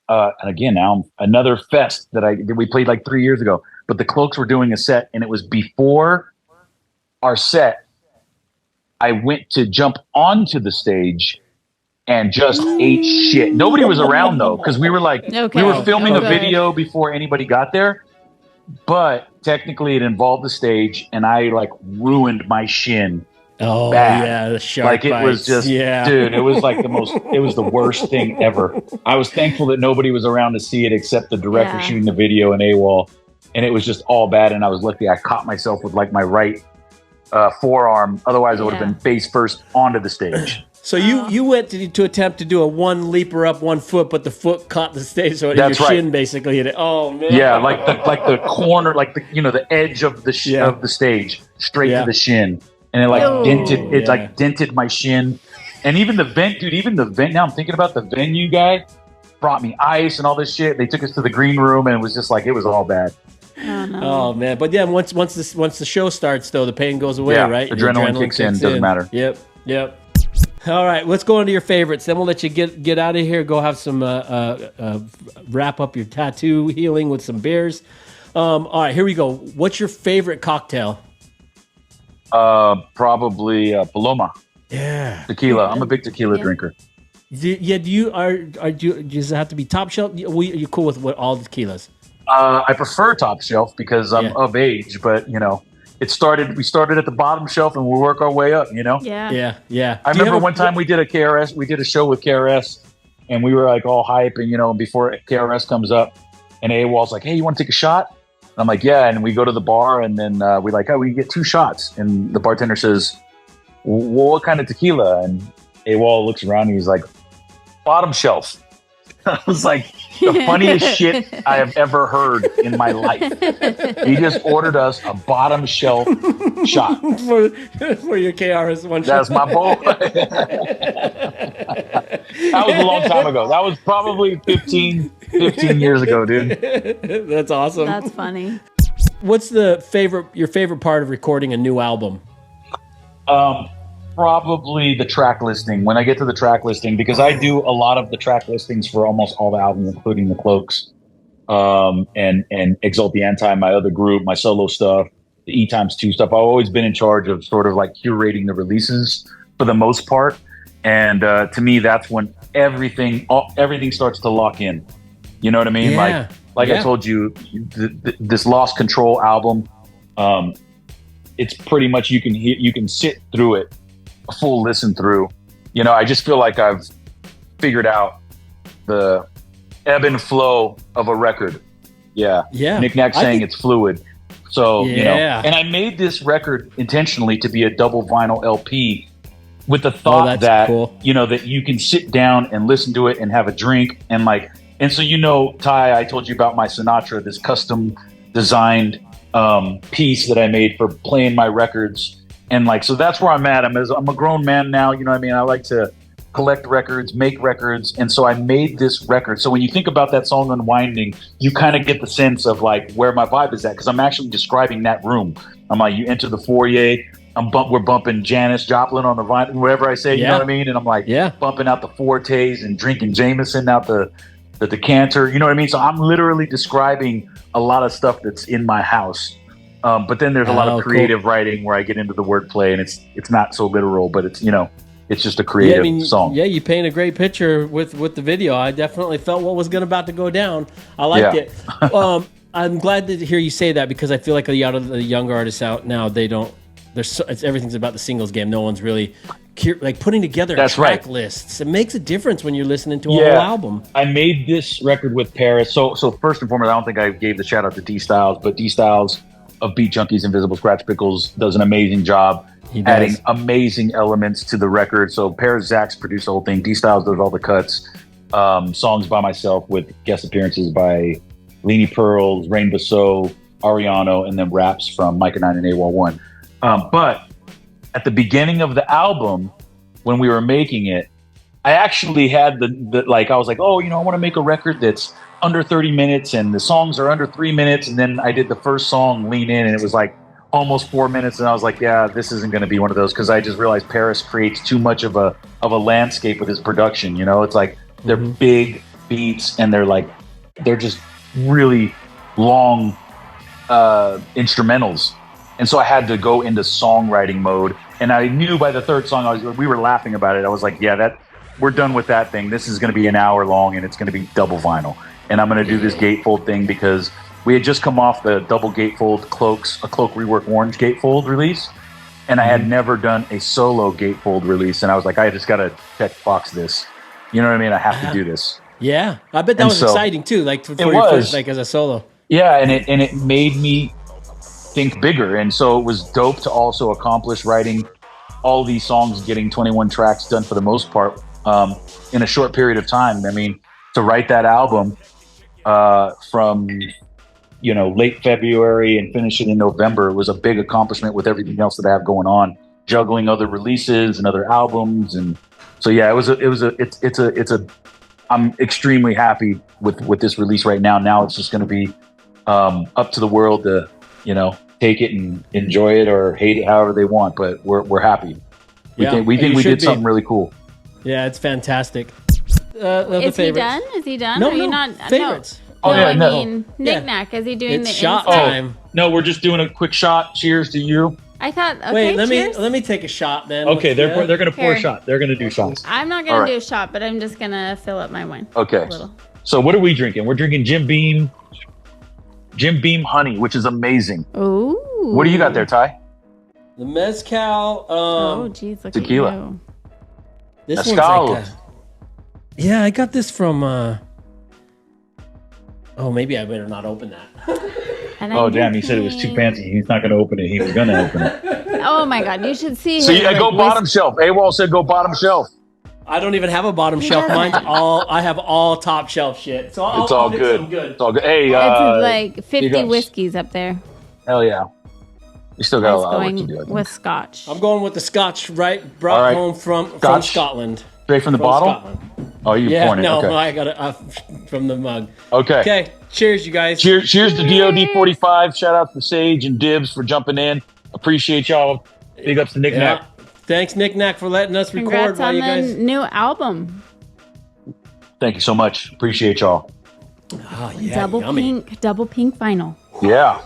and again now another fest that we played like 3 years ago. But the Cloaks were doing a set, and it was before our set. I went to jump onto the stage and just ate shit. Nobody was around though, because we were we were filming a video before anybody got there. But technically, it involved the stage, and I ruined my shin.
Oh,
bad.
yeah, the shark
it was
bites.
just,
Yeah.
dude, it was it was the worst thing ever. I was thankful that nobody was around to see it except the director shooting the video and AWOL. And it was just all bad. And I was lucky I caught myself with my right forearm. Otherwise, I would have been face first onto the stage.
So you went to attempt to do a one leaper up 1 foot, but the foot caught the stage, so
That's
your
right.
shin basically hit it. Oh man!
Yeah, like the corner, the edge of the of the stage, straight to the shin, and it dented my shin, and even the vent. Now I'm thinking about the venue guy brought me ice and all this shit. They took us to the green room, and it was just it was all bad.
no.
Oh man, but yeah, once the show starts, though, the pain goes away, right?
Adrenaline kicks in. Doesn't matter.
Yep. All right, let's go into your favorites. Then we'll let you get out of here. Go have some wrap up your tattoo healing with some beers. All right, here we go. What's your favorite cocktail?
Probably Paloma.
Yeah,
tequila. I'm a big tequila drinker.
Do you does it have to be top shelf? Are you cool with all the tequilas?
I prefer top shelf because I'm of age, but we started at the bottom shelf and we work our way up,
Yeah.
I remember one time we did a show with KRS and we were like all hype and before KRS comes up and AWOL's like, hey, you want to take a shot? And I'm like, yeah. And we go to the bar and then we like, oh, we get 2 shots. And the bartender says, well, what kind of tequila? And AWOL looks around and he's like, bottom shelf. I was like, the funniest shit I have ever heard in my life. He just ordered us a bottom shelf shot.
for your KRS One shot.
That's my boy. That was a long time ago. That was probably 15 years ago, dude.
That's awesome.
That's funny.
What's your favorite part of recording a new album?
Probably the track listing. When I get to the track listing, because I do a lot of the track listings for almost all the albums, including the Cloaks, and Exalt the Anti, my other group, my solo stuff, the E×2 stuff. I've always been in charge of sort of like curating the releases for the most part. And to me, that's when everything starts to lock in. You know what I mean?
Yeah.
Like I told you, this Lost Control album, it's pretty much you can sit through it, a full listen through. I just feel like I've figured out the ebb and flow of a record. Yeah. Knick-knack saying it's fluid. So, and I made this record intentionally to be a double vinyl LP with the thought that, cool. That you can sit down and listen to it and have a drink and so, Ty, I told you about my Sinatra, this custom designed piece that I made for playing my records. And so that's where I'm at. I'm a grown man now. You know what I mean? I like to collect records, make records. And so I made this record. So when you think about that song Unwinding, you kind of get the sense of where my vibe is at. Because I'm actually describing that room. I'm like, you enter the foyer. We're bumping Janis Joplin on the vinyl, whatever I say, you know what I mean? And I'm like bumping out the Fortes and drinking Jameson out the decanter. You know what I mean? So I'm literally describing a lot of stuff that's in my house. But then there's a lot of creative writing where I get into the wordplay, and it's not so literal, but it's it's just a creative song.
Yeah, you paint a great picture with the video. I definitely felt what was about to go down. I liked it. I'm glad to hear you say that because I feel like the younger artists out now, they don't. Everything's about the singles game. No one's really putting together track lists. It makes a difference when you're listening to a whole album.
I made this record with Paris. So first and foremost, I don't think I gave the shout out to D Styles, but D Styles of Beat Junkies, Invisible Scratch Pickles does an amazing job adding amazing elements to the record. So Paris Zax produced the whole thing. D Styles does all the cuts. Songs by myself with guest appearances by Leanie Pearls, Rain Basso, Ariano, and then raps from Micah 9 and AWOL1. But at the beginning of the album, when we were making it, I actually had I was like, I want to make a record that's under 30 minutes and the songs are under 3 minutes. And then I did the first song, Lean In, and it was almost 4 minutes. And I was like, yeah, this isn't going to be one of those. Cause I just realized Paris creates too much of a landscape with his production. It's like they're big beats and they're just really long, instrumentals. And so I had to go into songwriting mode. And I knew by the third song, we were laughing about it. I was like, we're done with that thing. This is going to be an hour long and it's going to be double vinyl. And I'm going to do this gatefold thing because we had just come off the double gatefold a Cloak Rework Orange gatefold release. And I had never done a solo gatefold release. And I was like, I just got to check box this. You know what I mean? I have to do this.
Yeah. I bet that was exciting too. For your first, as a solo.
Yeah. And it made me think bigger. And so it was dope to also accomplish writing all these songs, getting 21 tracks done for the most part in a short period of time. I mean, to write that album from late February and finish it in November was a big accomplishment with everything else that I have going on, juggling other releases and other albums. And so I'm extremely happy with this release right now. Now it's just going to be up to the world to, take it and enjoy it or hate it however they want. But we're happy. We think we did something really cool.
Yeah, it's fantastic.
Is he done? Is he done?
No,
Are you
no,
not
favorites.
No.
Oh, yeah,
I
no.
mean, knick-knack. Is he doing
It's
the
shot
inside?
time.
No, we're just doing a quick shot. Cheers to you.
I thought. Okay,
Wait, let
cheers.
me take a shot then.
Okay, they're going to pour a
Here.
shot. They're going to do shots.
I'm not gonna do a shot, but I'm just gonna fill up my wine.
Okay.
A little.
So what are we drinking? We're drinking Jim Beam Honey, which is amazing.
Ooh.
What do you got there, Ty?
The mezcal.
Oh, geez, look
tequila.
at you.
This
Mezcal.
one's like yeah, I got this from. Oh, maybe I better not open that.
And
Oh,
I'm
damn! He said it was too
drinking-
fancy. He's not going to open it. He was going to open it.
Oh my God, you should see.
So
his,
you go
like,
bottom shelf. AWOL said go bottom shelf.
I don't even have a bottom shelf. Mine's all. I have all top shelf shit. So
It's all
I'll pick
good.
some good.
It's all good. Hey,
It's like 50
got-
whiskeys up there.
hell yeah! You still got
I
a
was
lot of work to
going
do. I think.
with scotch.
I'm going with the Scotch. Brought
All right.
home from
Scotch?
Scotland.
Straight from the
From
bottle.
Scotland.
Oh, you
Yeah,
pouring it?
no,
Okay.
I got it from the mug.
Okay.
Okay, cheers, you guys.
Cheers to DOD45. Shout out to Sage and Dibs for jumping in. Appreciate y'all. Big ups to Nick
Yeah.
Knack.
Thanks, Nick Knack, for letting us record
Congrats
while
on
you
the
guys.
new album.
Thank you so much. Appreciate y'all.
Oh yeah,
double
yummy.
pink vinyl.
Yeah.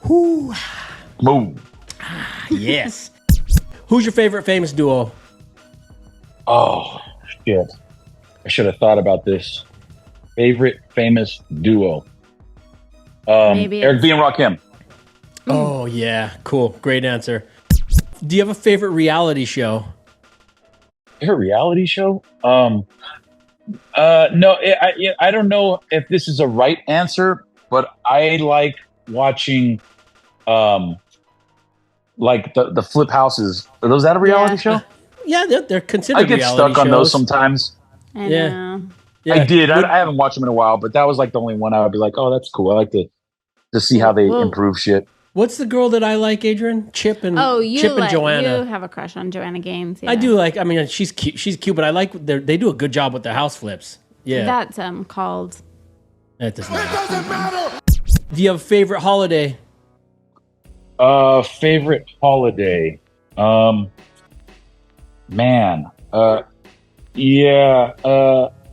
Whew.
Move.
Yes. Who's your favorite famous duo?
Oh, shit. I should have thought about this. Favorite famous duo.
Maybe
Eric
it's-
B and Rakim.
Oh yeah, cool, great answer. Do you have a favorite reality show?
Her reality show? No, I don't know if this is a right answer, but I like watching, like the Flip Houses. Are those that a reality show?
Yeah, they're considered.
I get
reality
stuck on those
shows.
sometimes.
I
Yeah.
know.
Yeah.
I did.
Would-
I haven't watched them in a while, but that was like the only one I would be like, oh, that's cool. I like to see how they
Well,
improve shit.
What's the girl that I like, Adrian? Chip and
Oh, you
Chip and
like
Joanna.
you have a crush on Joanna Gaines. Yeah.
I do like. I mean, she's cute. She's cute, but I like. They do a good job with their house flips. Yeah,
That's called.
that doesn't matter. Do you have a favorite holiday?
Favorite holiday. Man. Yeah.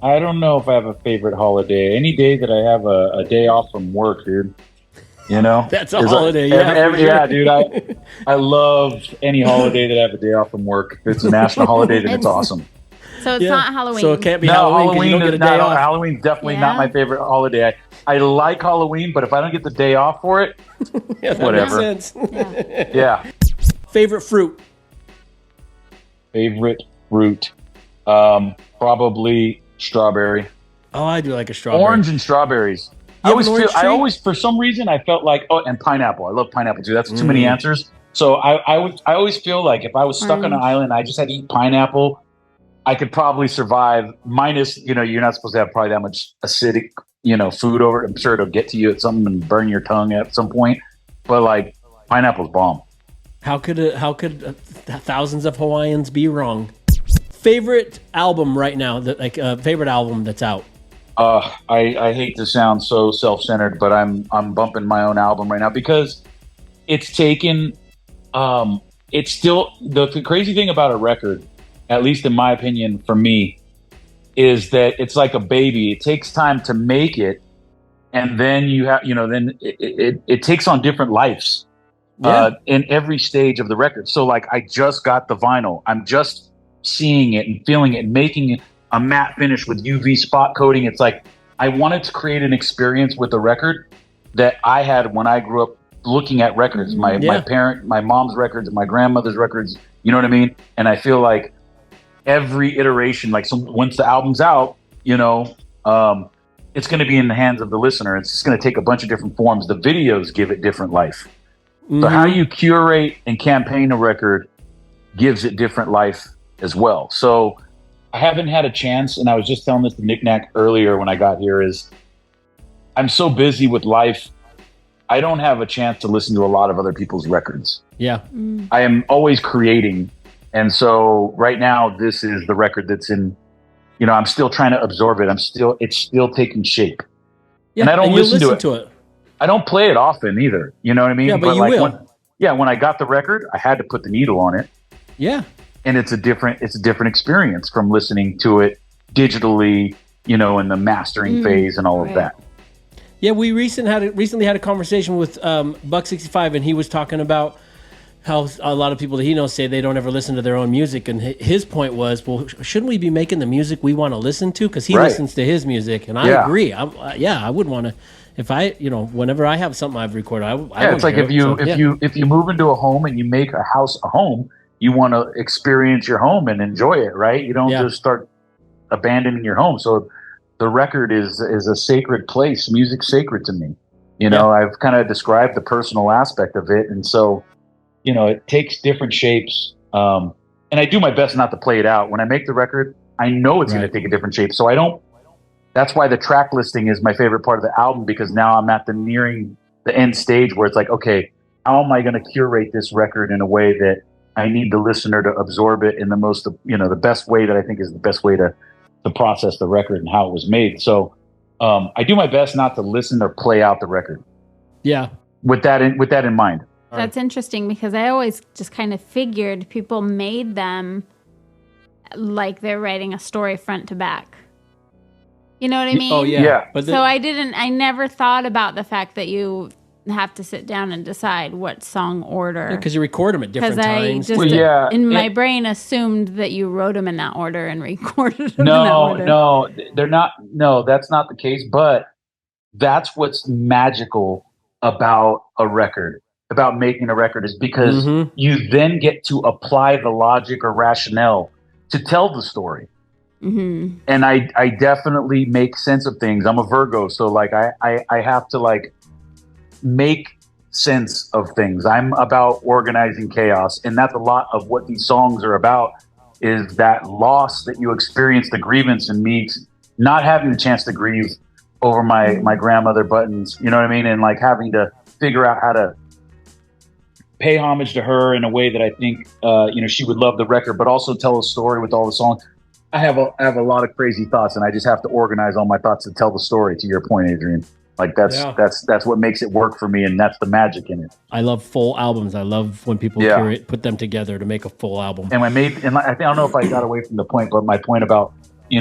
I don't know if I have a favorite holiday. Any day that I have a day off from work, dude. You know,
That's a
'Cause
holiday, yeah, for sure.
yeah, dude. I love any holiday that I have a day off from work. If it's a national holiday, then it's awesome.
So it's
Yeah.
not Halloween.
So it can't be
No,
Halloween because you
Halloween
don't get a
is
day
not.
off.
Halloween's definitely
Yeah.
not my favorite holiday. I like Halloween, but if I don't get the day off for it,
Yeah, that
whatever.
makes sense.
yeah.
Favorite fruit?
Favorite fruit, probably strawberry.
Oh, I do like a strawberry.
Orange and strawberries.
You have an orange
I
tree?
always, for some reason, I felt like, oh, and pineapple. I love pineapple too. That's too many answers. So I always feel like if I was stuck on an
Orange.
island, I just had to eat pineapple. I could probably survive. Minus, you're not supposed to have probably that much acidic, food over it. I'm sure it'll get to you at something and burn your tongue at some point. But like, pineapple's bomb.
How could thousands of Hawaiians be wrong? Favorite album right now? Favorite album that's out.
I hate to sound so self-centered, but I'm bumping my own album right now because it's taken. It's still the crazy thing about a record, at least in my opinion, for me, is that it's like a baby. It takes time to make it, and then you have, then it takes on different lives in every stage of the record. So like, I just got the vinyl. I'm just seeing it and feeling it and making it a matte finish with UV spot coating. It's like I wanted to create an experience with the record that I had when I grew up looking at records. My mom's records, and my grandmother's records. You know what I mean? And I feel like every iteration, like once the album's out, it's going to be in the hands of the listener. It's just going to take a bunch of different forms. The videos give it different life.
Mm-hmm.
So how you curate and campaign a record gives it different life as well. So I haven't had a chance, and I was just telling this to Nick Knack earlier when I got here, is I'm so busy with life, I don't have a chance to listen to a lot of other people's records.
Yeah.
I am always creating. And so right now, this is the record that's in, I'm still trying to absorb it. It's still taking shape. and I don't
you
listen to it. I don't play it often either. You know what I mean?
Yeah, but you
like
will.
When I got the record, I had to put the needle on it.
Yeah.
And it's a different experience from listening to it digitally, in the mastering phase and all of that.
Yeah, we recently had a conversation with Buck65, and he was talking about how a lot of people that he knows say they don't ever listen to their own music, and his point was, well, shouldn't we be making the music we want to listen to? Because he listens to his music, and I agree. I would want to. If I, whenever I have something I've recorded,
it's like if you move into a home and you make a house a home, you want to experience your home and enjoy it, right? You don't just start abandoning your home. So the record is a sacred place. Music's sacred to me. I've kind of described the personal aspect of it, and so it takes different shapes. And I do my best not to play it out. When I make the record, I know it's going to take a different shape, so I don't. That's why the track listing is my favorite part of the album, because now I'm at nearing the end stage where it's like, okay, how am I going to curate this record in a way that I need the listener to absorb it in the most, the best way that I think is the best way to process the record and how it was made. So I do my best not to listen or play out the record.
Yeah.
With that in mind.
That's interesting, because I always just kind of figured people made them like they're writing a story front to back. You know what I mean?
Oh, yeah.
So I never thought about the fact that you have to sit down and decide what song order.
Because you record them at different times.
Because I just, in my brain, assumed that you wrote them in that order and recorded them in that order.
No, they're not. No, that's not the case. But that's what's magical about a record, about making a record, is because you then get to apply the logic or rationale to tell the story. Mm-hmm. And I definitely make sense of things. I'm a Virgo, so like I have to like make sense of things. I'm about organizing chaos, and that's a lot of what these songs are about, is that loss that you experience, the grievance, and me not having the chance to grieve over my grandmother Buttons, you know what I mean? And like having to figure out how to pay homage to her in a way that I think she would love the record, but also tell a story with all the songs. I have a lot of crazy thoughts, and I just have to organize all my thoughts to tell the story. To your point, Adrian, like that's what makes it work for me, and that's the magic in it.
I love full albums. I love when people put them together to make a full album.
And I don't know if I got away from the point, but my point about we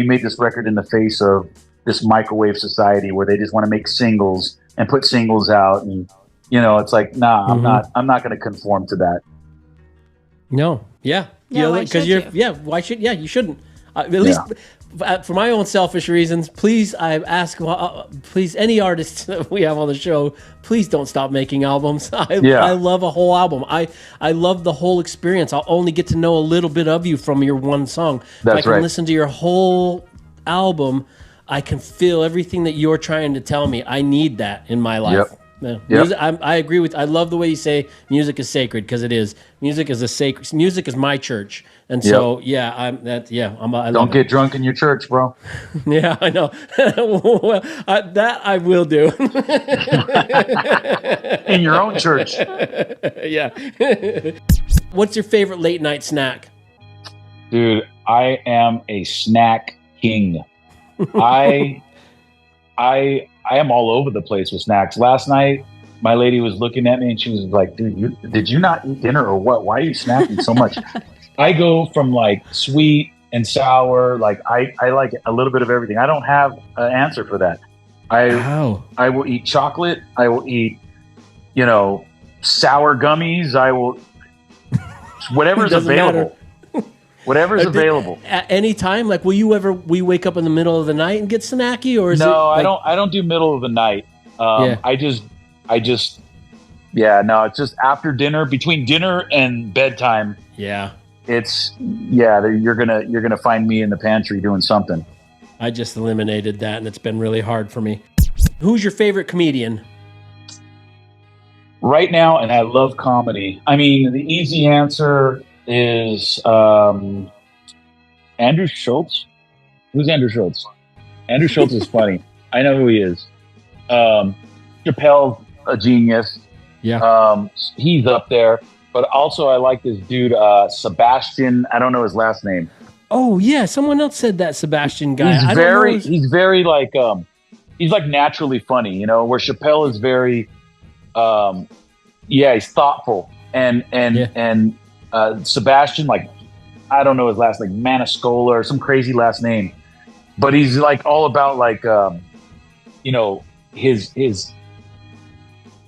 made this record in the face of this microwave society where they just want to make singles and put singles out, and it's like, nah, I'm not going to conform to that.
No, yeah.
Why should you?
Why should? Yeah, you shouldn't. At least for my own selfish reasons, please, I ask, please, any artists that we have on the show, please don't stop making albums. I love a whole album. I love the whole experience. I'll only get to know a little bit of you from your one song.
That's
if I can listen to your whole album, I can feel everything that you're trying to tell me. I need that in my life.
Yep.
Yeah. Music, I agree with. I love the way you say music is sacred, because it is. Music is Music is my church, and so I
don't get drunk in your church, bro.
Yeah, I know. Well, that I will do.
In your own church.
Yeah. What's your favorite late night snack?
Dude, I am a snack king. I am all over the place with snacks. Last night, my lady was looking at me and she was like, dude, did you not eat dinner or what? Why are you snacking so much? I go from like sweet and sour. Like I like a little bit of everything. I don't have an answer for that. I will eat chocolate. I will eat, sour gummies. I will, whatever's available. Whatever's available.
At any time? Like, we wake up in the middle of the night and get snacky, or is it?
No, I don't do middle of the night. It's just after dinner, between dinner and bedtime.
Yeah.
You're gonna find me in the pantry doing something.
I just eliminated that, and it's been really hard for me. Who's your favorite comedian?
Right now, and I love comedy. I mean, the easy answer is Andrew Schultz. Who's Andrew Schultz? Andrew Schultz is funny. I know who he is. Chappelle's a genius.
Yeah.
He's up there. But also I like this dude, Sebastian. I don't know his last name.
Oh yeah, someone else said that Sebastian guy.
He's very like he's like naturally funny, you know, where Chappelle is very, he's thoughtful. And Sebastian, like, I don't know his last name, Maniscola or some crazy last name, but he's like all about like, you know, his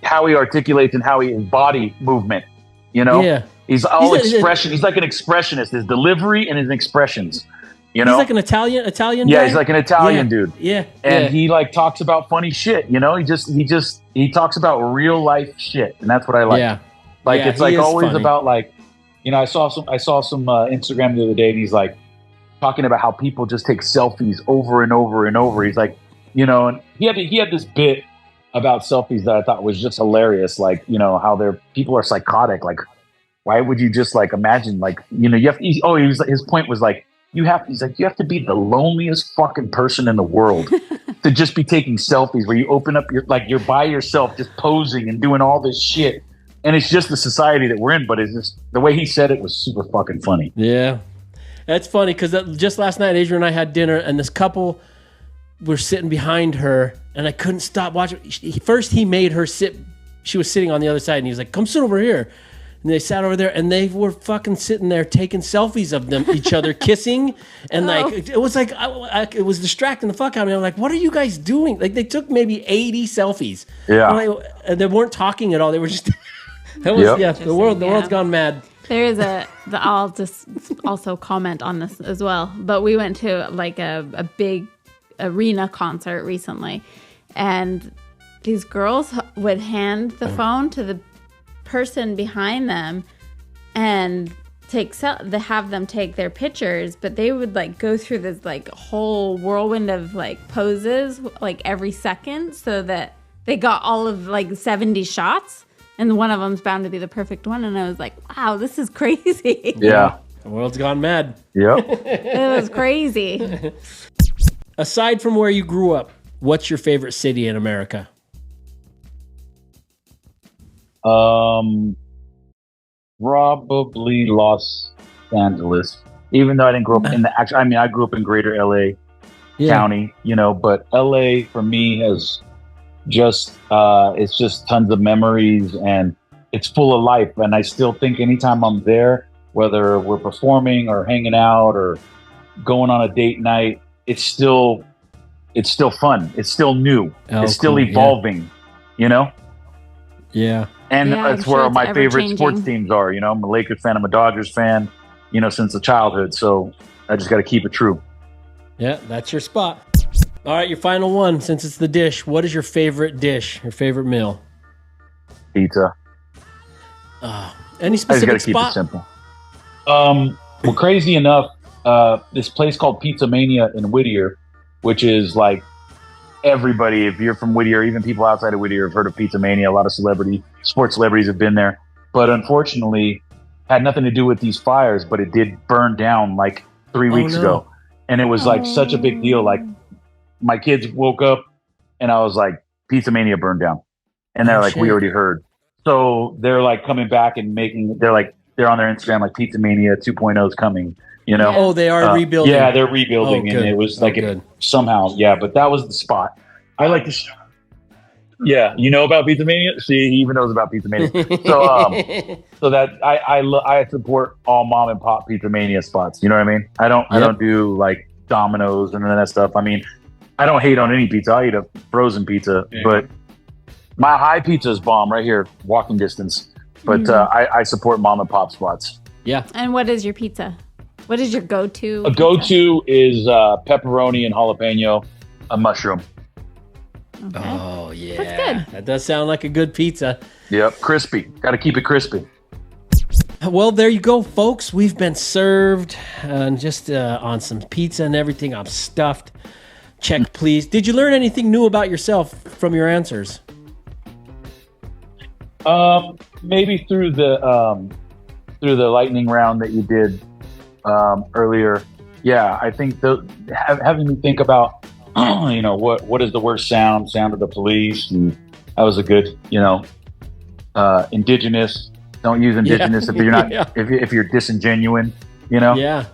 how he articulates and how his body movement, you know, he's all expression. He's like an expressionist, his delivery and his expressions, you know,
he's like an Italian
yeah,
guy?
he's like an Italian dude.
Yeah.
And he like talks about funny shit, you know, he talks about real life shit. And that's what I like.
Yeah.
Like,
Yeah,
it's like
he is
always
funny.
about like, you know, I saw some Instagram the other day, and he's like talking about how people just take selfies over and over and over. He's like, you know, and he had this bit about selfies that I thought was just hilarious. Like, you know, how people are psychotic. Like, why would you just like imagine, like, you know, his point was like, you have to be the loneliest fucking person in the world to just be taking selfies where you open up you're by yourself just posing and doing all this shit. And it's just the society that we're in, but it's just the way he said it was super fucking funny.
Yeah. That's funny because just last night, Adrian and I had dinner, and this couple were sitting behind her, and I couldn't stop watching. First, he made her sit. She was sitting on the other side, and he was like, come sit over here. And they sat over there, and they were fucking sitting there taking selfies of each other, kissing. And like, it was like, it was distracting the fuck out of me. I'm like, what are you guys doing? Like, they took maybe 80 selfies.
Yeah.
And they weren't talking at all. They were just... The world's gone mad.
There is I'll just also comment on this as well, but we went to like a big arena concert recently, and these girls would hand the phone to the person behind them and have them take their pictures, but they would like go through this like whole whirlwind of like poses like every second so that they got all of like 70 shots. And one of them's bound to be the perfect one. And I was like, wow, this is crazy.
Yeah.
The world's gone mad.
Yep.
It was crazy.
Aside from where you grew up, what's your favorite city in America?
Probably Los Angeles. Even though I didn't grow up in I grew up in greater LA County, you know, but LA for me has just it's just tons of memories, and it's full of life. And I still think anytime I'm there, whether we're performing or hanging out or going on a date night, it's still fun. It's still new. It's still evolving, you know?
Yeah.
And that's where my favorite sports teams are. You know, I'm a Lakers fan. I'm a Dodgers fan, you know, since the childhood. So I just got to keep it true.
Yeah, that's your spot. All right, your final one, since it's the dish. What is your favorite dish, your favorite meal?
Pizza.
Any specific
I just gotta
spot?
keep it simple. Well, crazy enough, this place called Pizza Mania in Whittier, which is like everybody, if you're from Whittier, even people outside of Whittier have heard of Pizza Mania. A lot of sports celebrities have been there. But unfortunately, had nothing to do with these fires, but it did burn down like 3 weeks ago. And it was like such a big deal. Like, my kids woke up and I was like, Pizza Mania burned down. And they're like, we already heard. So they're like coming back and they're on their Instagram, like Pizza Mania 2.0 is coming, you know?
Oh, they are rebuilding.
Yeah, they're rebuilding.
Oh,
and it was like, somehow, but that was the spot. I like to show. Yeah. You know about Pizza Mania? See, he even knows about Pizza Mania. So that I support all mom and pop Pizza Mania spots. You know what I mean? I don't do like Domino's and that stuff. I mean, I don't hate on any pizza. I eat a frozen pizza, but my high pizza is bomb right here, walking distance. But I support mom and pop spots.
Yeah.
And what is your pizza? What is your go-to?
A go-to is pepperoni and jalapeno, a mushroom.
Okay.
Oh, yeah.
That's good.
That does sound like a good pizza.
Yep, crispy. Got to keep it crispy.
Well, there you go, folks. We've been served just on some pizza and everything. I'm stuffed. Check, please. Did you learn anything new about yourself from your answers?
Maybe through the lightning round that you did earlier. Yeah, I think having me think about, you know, what is the worst sound of the police, and that was a good, you know, indigenous. Don't use indigenous if you're not if you're disingenuine, you know.
Yeah.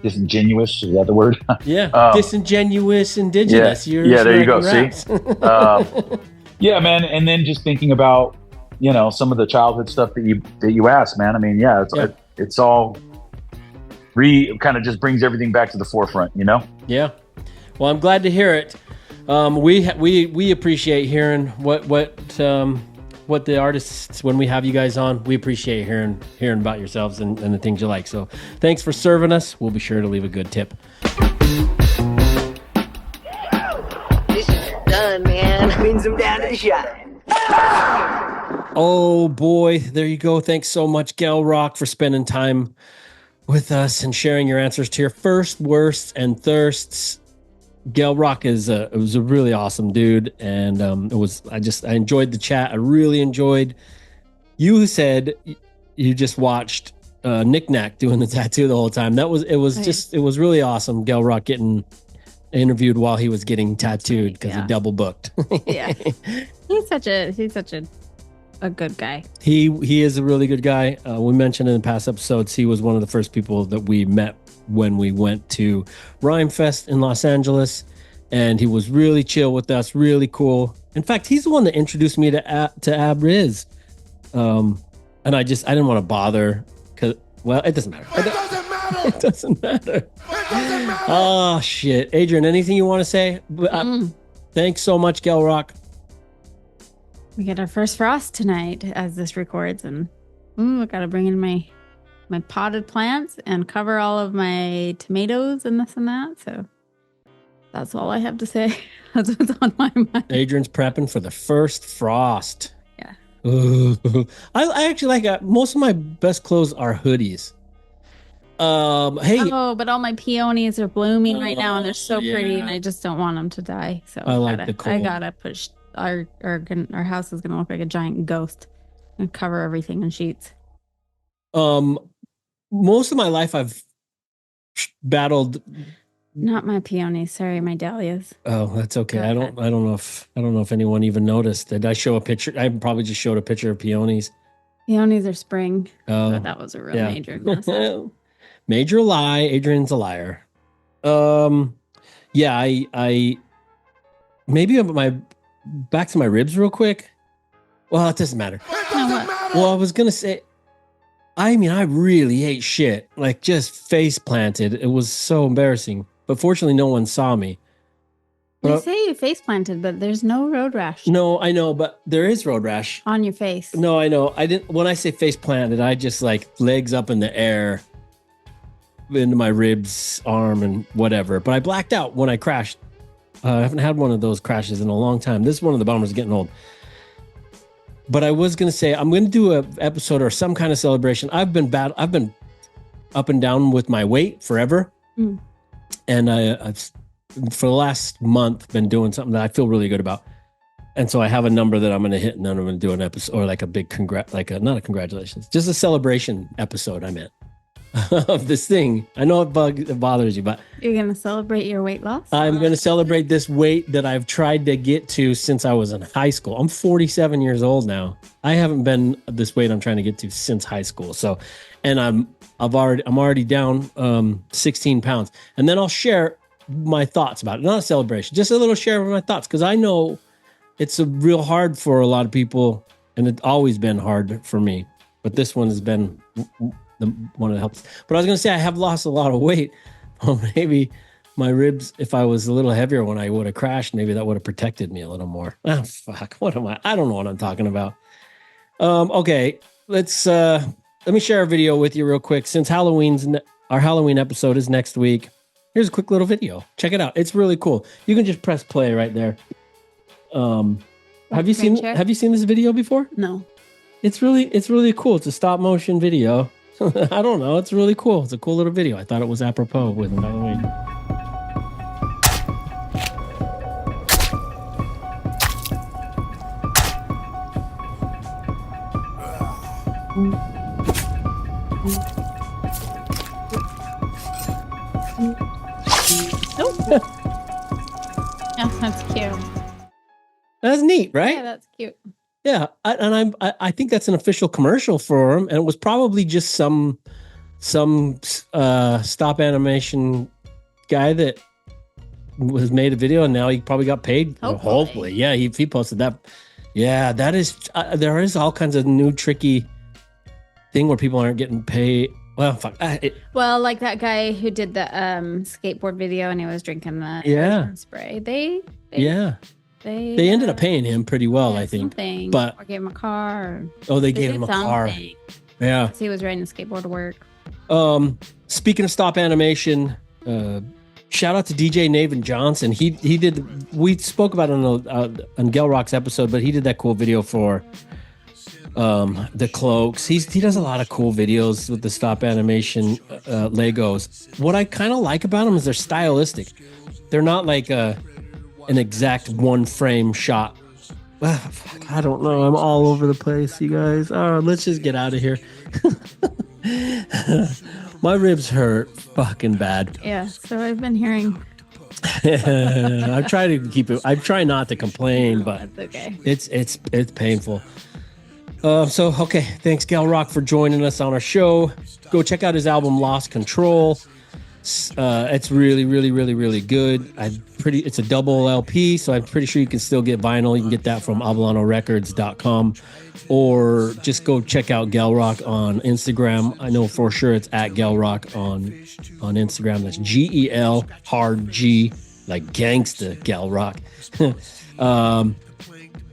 disingenuous. Is that the word?
Yeah, disingenuous, indigenous.
Yeah, there you go. See,
raps.
yeah, man. And then just thinking about, some of the childhood stuff that you asked, man. I mean, it's all kind of just brings everything back to the forefront,
Yeah. Well, I'm glad to hear it. We appreciate hearing what the artists, when we have you guys on, we appreciate hearing about yourselves and the things you like. So thanks for serving us. We'll be sure to leave a good tip.
This is done, man. Brings them down to the shot.
Oh boy, there you go. Thanks so much, Gel Rock, for spending time with us and sharing your answers to your first, worsts, and thirsts. Gel Rock was a really awesome dude, and I enjoyed the chat. I really enjoyed. You said you just watched Nick Nack doing the tattoo the whole time. It was really awesome. Gel Rock getting interviewed while he was getting tattooed because he double booked.
Yeah, he's such a good guy.
He is a really good guy. We mentioned in past episodes he was one of the first people that we met when we went to Rhyme Fest in Los Angeles, and he was really chill with us, really cool. In fact, he's the one that introduced me to Ab Riz. And I didn't want to bother because, well, it doesn't matter. It doesn't matter. Oh shit, Adrian, anything you want to say? Thanks so much, Gel Rock.
We get our first frost tonight as this records, and I gotta bring in my potted plants and cover all of my tomatoes and this and that. So that's all I have to say. That's what's on my mind.
Adrian's prepping for the first frost.
Yeah.
I actually like most of my best clothes are hoodies. Hey.
Oh, but all my peonies are blooming right now, and they're so pretty, and I just don't want them to die. So I gotta push. Our house is gonna look like a giant ghost and cover everything in sheets.
Most of my life I've battled.
Not my peonies, sorry, my dahlias.
Oh, that's okay. I don't know if anyone even noticed. Did I show a picture? I probably just showed a picture of peonies.
Peonies are spring. Oh, that was a real major mess.
Major lie. Adrian's a liar. Yeah, I maybe back to my ribs real quick. Well, it doesn't matter. Well, I was gonna say, I really ate shit, like just face planted. It was so embarrassing, but fortunately no one saw me.
They say you face planted, but there's no road rash.
No, I know, but there is road rash
on your face.
No, I know. I didn't. When I say face planted, I just like legs up in the air into my ribs, arm, and whatever. But I blacked out when I crashed. I haven't had one of those crashes in a long time. This is one of the bummers getting old. But I was going to say, I'm going to do an episode or some kind of celebration. I've been up and down with my weight forever. And I've, for the last month, been doing something that I feel really good about. And so I have a number that I'm going to hit, and then I'm going to do an episode, or like a big not a congratulations, just a celebration episode, I meant, of this thing. I know it bothers you, but
you're going to celebrate your weight loss?
I'm going to celebrate this weight that I've tried to get to since I was in high school. I'm 47 years old now. I haven't been this weight I'm trying to get to since high school. So, and I'm already down 16 pounds. And then I'll share my thoughts about it. Not a celebration, just a little share of my thoughts, because I know it's a real hard for a lot of people, and it's always been hard for me. But this one has been the one that helps. But I was going to say, I have lost a lot of weight. Well, maybe my ribs, if I was a little heavier when I would have crashed, maybe that would have protected me a little more. Oh, fuck. What am I? I don't know what I'm talking about. Okay, let me share a video with you real quick. Since our Halloween episode is next week, here's a quick little video. Check it out. It's really cool. You can just press play right there. Have you seen this video before?
No.
It's really cool. It's a stop motion video. I don't know. It's really cool. It's a cool little video. I thought it was apropos with Halloween.
Yeah, that's cute.
That's neat, right?
Yeah, that's cute.
Yeah, I think that's an official commercial for him, and it was probably just some some stop animation guy that was made a video and now he probably got paid. Hopefully. Yeah, he posted that. Yeah, that is there is all kinds of new tricky thing where people aren't getting paid. Well, fuck.
Well, like that guy who did the skateboard video and he was drinking the spray. They
ended up paying him pretty well, I think. But
or gave him a car.
They gave him a car. Yeah.
He was riding a skateboard to work.
Speaking of stop animation, shout out to DJ Nathan Johnson. He did. We spoke about it on Gel Rock's episode, but he did that cool video for the cloaks. He does a lot of cool videos with the stop animation Legos. What I kind of like about them is they're stylistic. They're not like an exact one frame shot. I don't know. I'm all over the place, you guys. Let's just get out of here. My ribs hurt fucking bad.
Yeah, so I've been hearing.
I try to keep it. I try not to complain, but
that's okay.
It's painful. Okay. Thanks, Gal Rock, for joining us on our show. Go check out his album Lost Control. It's really, really, really, really good. It's a double LP, so I'm pretty sure you can still get vinyl. You can get that from ablanorecords.com, or just go check out Gal Rock on Instagram. I know for sure it's at Gal Rock on Instagram. That's GEL hard G, like gangsta Gal Rock.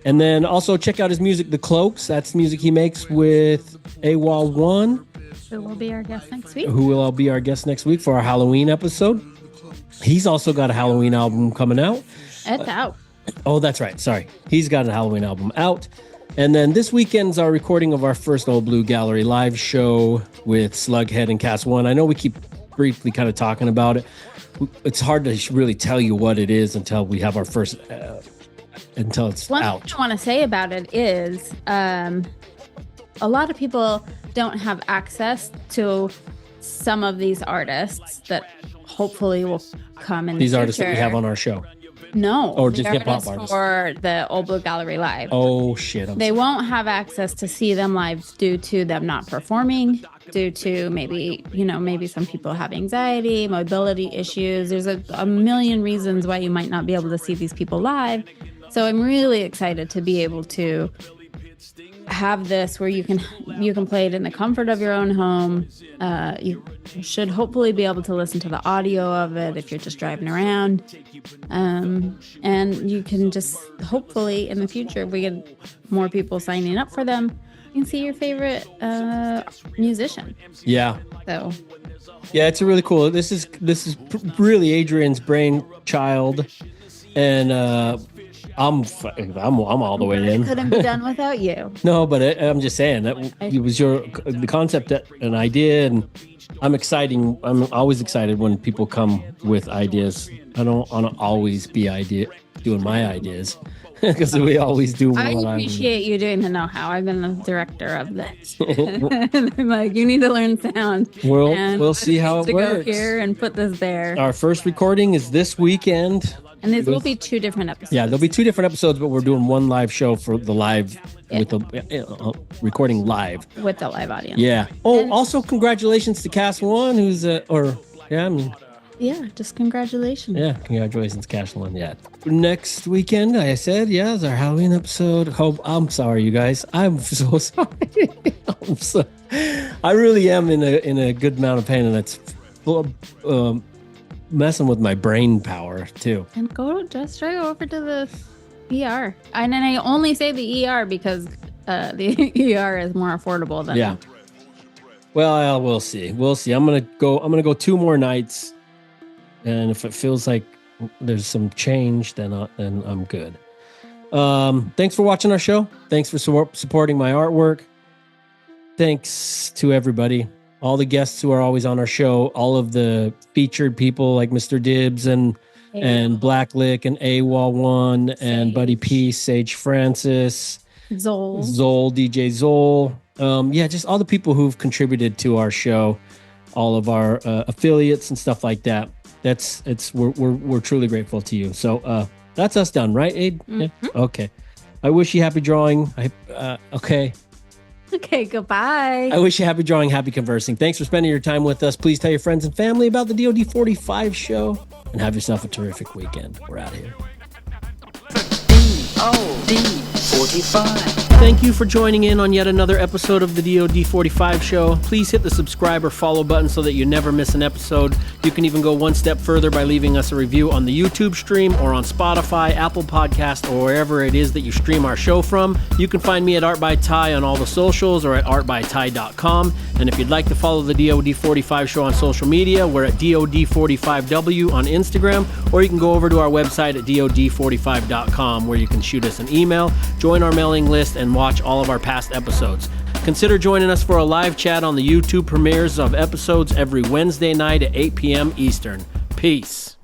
And then also check out his music, The Cloaks. That's music he makes with AWOL1.
Who will be our guest next week?
Who will be our guest next week for our Halloween episode. He's also got a Halloween album coming out.
It's out.
Oh, that's right. Sorry. He's got a Halloween album out. And then this weekend's our recording of our first Old Blue Gallery live show with Slughead and Cast One. I know we keep briefly kind of talking about it. It's hard to really tell you what it is until we have our first, until it's
out.
One
thing I want to say about it is a lot of people don't have access to some of these artists that hopefully will come in
these
the future.
Artists that we have on our show.
No.
Or just hip-hop artists.
For the Old Blue Gallery Live.
Oh, shit.
They won't have access to see them live due to them not performing, due to maybe some people have anxiety, mobility issues. There's a million reasons why you might not be able to see these people live. So I'm really excited to be able to have this where you can play it in the comfort of your own home. You should hopefully be able to listen to the audio of it if you're just driving around. And you can just hopefully in the future, if we get more people signing up for them, you can see your favorite musician.
Yeah.
So
yeah, it's a really cool. This is really Adrian's brainchild, and I'm all the way in.
Couldn't be done without you.
No, but I'm just saying that it was the concept, an idea, and I'm always excited when people come with ideas. I don't want to always be doing my ideas because we always do.
I appreciate you doing the know-how. I've been the director of this. I'm like, you need to learn sound.
We'll see how it works.
Go here and put this there.
Our first recording is this weekend.
And these will be 2 different episodes.
Yeah, there'll be 2 different episodes, but we're doing one live show for the live, with the recording live.
With the live audience.
Yeah. Oh, also congratulations to Cast One, who's,
just congratulations.
Yeah, congratulations, Cast One. Yeah. Next weekend, I said, is our Halloween episode. I'm sorry, you guys. I'm so sorry. I really am in a good amount of pain, and it's messing with my brain power too.
And just try over to the ER. And then I only say the ER because the ER is more affordable than.
Yeah. Well, we'll see. I'm gonna go 2 more nights, and if it feels like there's some change, then I'm good. Thanks for watching our show. Thanks for supporting my artwork. Thanks to everybody. All the guests who are always on our show, all of the featured people like Mr. Dibbs and Blacklick and AWOL1 and Buddy P, Sage Francis, Zol, DJ Zol. Just all the people who've contributed to our show, all of our affiliates and stuff like that. We're truly grateful to you. So that's us done, right, Aid?
Mm-hmm.
Yeah? Okay. I wish you happy drawing. Okay.
Okay, goodbye.
I wish you happy drawing, happy conversing. Thanks for spending your time with us. Please tell your friends and family about the DOD45 show and have yourself a terrific weekend. We're out of here.
DOD45.
Thank you for joining in on yet another episode of the DOD45 Show. Please hit the subscribe or follow button so that you never miss an episode. You can even go one step further by leaving us a review on the YouTube stream or on Spotify, Apple Podcast, or wherever it is that you stream our show from. You can find me at Art by Ty on all the socials or at artbyty.com. And if you'd like to follow the DOD45 Show on social media, we're at DOD45W on Instagram, or you can go over to our website at DOD45.com where you can shoot us an email, join our mailing list, and watch all of our past episodes. Consider joining us for a live chat on the YouTube premieres of episodes every Wednesday night at 8 p.m. Eastern. Peace.